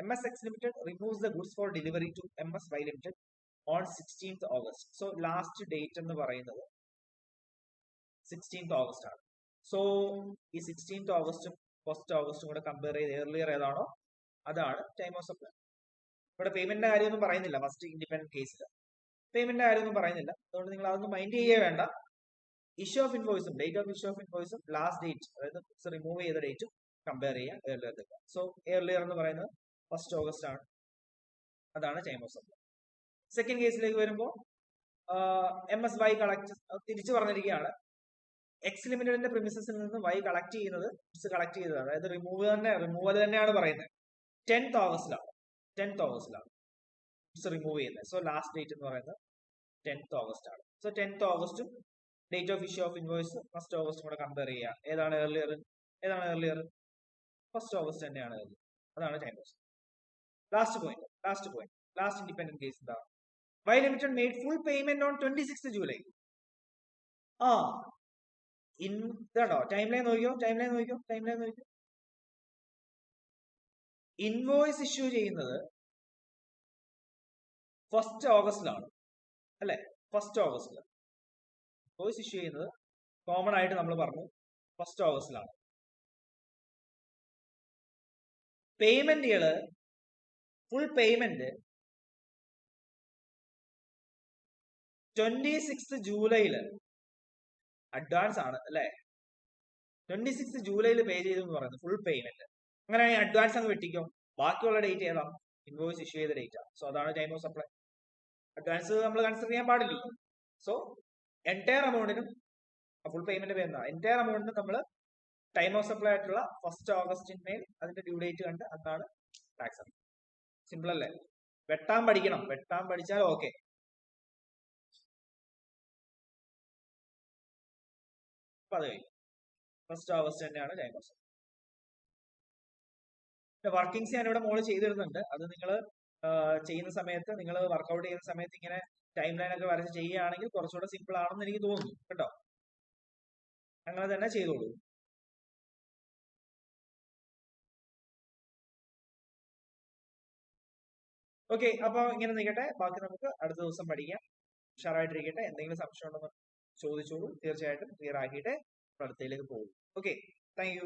MSX Limited removes the goods for delivery to MSY Limited on 16th August. So last date എന്ന് പറയുന്നത് 16th August ആണ്. സോ ഈ 16th ഓഗസ്റ്റും ഫസ്റ്റ് ഓഗസ്റ്റും കൂടെ കമ്പയർ ചെയ്ത് ഏർലിയർ ഏതാണോ അതാണ് ടൈം ഓഫ് സപ്ലൈ. ഇവിടെ പേയ്മെന്റിന്റെ കാര്യമൊന്നും പറയുന്നില്ല. ഫസ്റ്റ് ഇൻഡിപെൻഡന്റ് കേസിൽ പേയ്മെന്റിന്റെ കാര്യമൊന്നും പറയുന്നില്ല. അതുകൊണ്ട് നിങ്ങൾ അതൊന്നും മൈൻഡ് ചെയ്യേ വേണ്ട. ഇഷ്യൂ ഓഫ് ഇൻവോയ്സും ഡേറ്റ് ഓഫ് ഇഷ്യൂ ഓഫ് ഇൻവോയ്സും ലാസ്റ്റ് ഡേറ്റ്, അതായത് റിമൂവ് ചെയ്ത ഡേറ്റും കമ്പയർ ചെയ്യാൻ ഏർലിയർ എടുക്കുക. സോ ഏർലിയർ എന്ന് പറയുന്നത് ഫസ്റ്റ് ഓഗസ്റ്റ് ആണ്. അതാണ് ടൈം ഓഫ് സപ്ലൈ. സെക്കൻഡ് കേസിലേക്ക് വരുമ്പോൾ MSY കളക്ട് തിരിച്ചു പറഞ്ഞിരിക്കുകയാണ്. എക്സ് ലിമിറ്റഡിന്റെ പ്രിമിസസിൽ നിന്ന് വൈ കളക്ട് ചെയ്തത്, അതായത് റിമൂവൽ തന്നെയാണ് പറയുന്നത്. 10th ഓഗസ്റ്റിലാണ് റിമൂവ് ചെയ്യുന്നത്. സോ ലാസ്റ്റ് ഡേറ്റ് എന്ന് പറയുന്നത് 10th ഓഗസ്റ്റ് ആണ്. സോ 10th ഓഗസ്റ്റും date of issue of invoice first ഓഗസ്റ്റും കൂടെ കമ്പയർ ചെയ്യുക. ഏതാണ് ഏർലിയർ? ഫസ്റ്റ് ഓഗസ്റ്റ് തന്നെയാണ് ഏർലിയർ. അതാണ് time of. Last independent case എന്താ? Y limited made full payment on 26th July. ഇതാണോ ടൈം ലൈൻ നോക്കിയോ. ഇൻവോയ്സ് ഇഷ്യൂ ചെയ്യുന്നത് ഫസ്റ്റ് ഓഗസ്റ്റിലാണ് അല്ലെ? ഫസ്റ്റ് ഓഗസ്റ്റിൽ ഇൻവോയ്സ് ഇഷ്യൂ ചെയ്യുന്നത് കോമൺ ആയിട്ട് നമ്മൾ പറഞ്ഞു ഫസ്റ്റ് ഓഗസ്റ്റിലാണ്. പേയ്മെന്റുകള് ഫുൾ പേയ്മെന്റ് 26th ജൂലൈയില് അഡ്വാൻസ് ആണ് അല്ലെ? 26th ജൂലൈയിൽ പേ ചെയ്തെന്ന് പറയുന്നത് ഫുൾ പേയ്മെന്റ്. അങ്ങനെയാണെങ്കിൽ അഡ്വാൻസ് അങ്ങ് വെട്ടിക്കോ. ബാക്കിയുള്ള ഡേറ്റ് ഏതാ? ഇൻവോയ്സ് ഇഷ്യൂ ചെയ്ത ഡേറ്റ് ആണ്. സോ അതാണ് ടൈം ഓഫ് സപ്ലൈ. അഡ്വാൻസ് നമ്മൾ കൺസിഡർ ചെയ്യാൻ പാടില്ലല്ലോ. സോ എൻറ്റയർ അമൗണ്ടിനും ഫുൾ പേയ്മെന്റ് പേരുന്ന എൻറ്റയർ അമൗണ്ടിനും നമ്മൾ ടൈം ഓഫ് സപ്ലൈ ആയിട്ടുള്ള ഫസ്റ്റ് ഓഗസ്റ്റിന്മേൽ അതിന്റെ ഡ്യൂ ഡേറ്റ് കണ്ട് അതാണ് ടാക്സ്. സിമ്പിൾ അല്ലേ? വെട്ടാൻ പഠിച്ചാൽ ഓക്കെ. അപ്പൊ അത് കഴിഞ്ഞു. ഫസ്റ്റ് ഓഗസ്റ്റ് തന്നെയാണ് ടൈം ഓഫ് സപ്ലൈ. വർക്കിംഗ്സ് ഞാൻ ഇവിടെ മോള് ചെയ്തിരുന്നുണ്ട്. അത് നിങ്ങൾ ചെയ്യുന്ന സമയത്ത്, നിങ്ങൾ വർക്ക്ഔട്ട് ചെയ്യുന്ന സമയത്ത് ഇങ്ങനെ ടൈം ലൈൻ ഒക്കെ വരച്ച് ചെയ്യുകയാണെങ്കിൽ കുറച്ചുകൂടെ സിമ്പിൾ ആണെന്ന് എനിക്ക് തോന്നുന്നു കേട്ടോ. അങ്ങനെ തന്നെ ചെയ്തോളൂ. ഓക്കെ, അപ്പൊ ഇങ്ങനെ നിൽക്കട്ടെ. ബാക്കി നമുക്ക് അടുത്ത ദിവസം പഠിക്കാം. ഉഷാറായിട്ടിരിക്കട്ടെ. എന്തെങ്കിലും സംശയം ഉണ്ടെന്ന് ചോദിച്ചോളൂ. തീർച്ചയായിട്ടും ക്ലിയർ ആക്കിയിട്ട് അടുത്തയിലേക്ക് പോകും. Okay, thank you.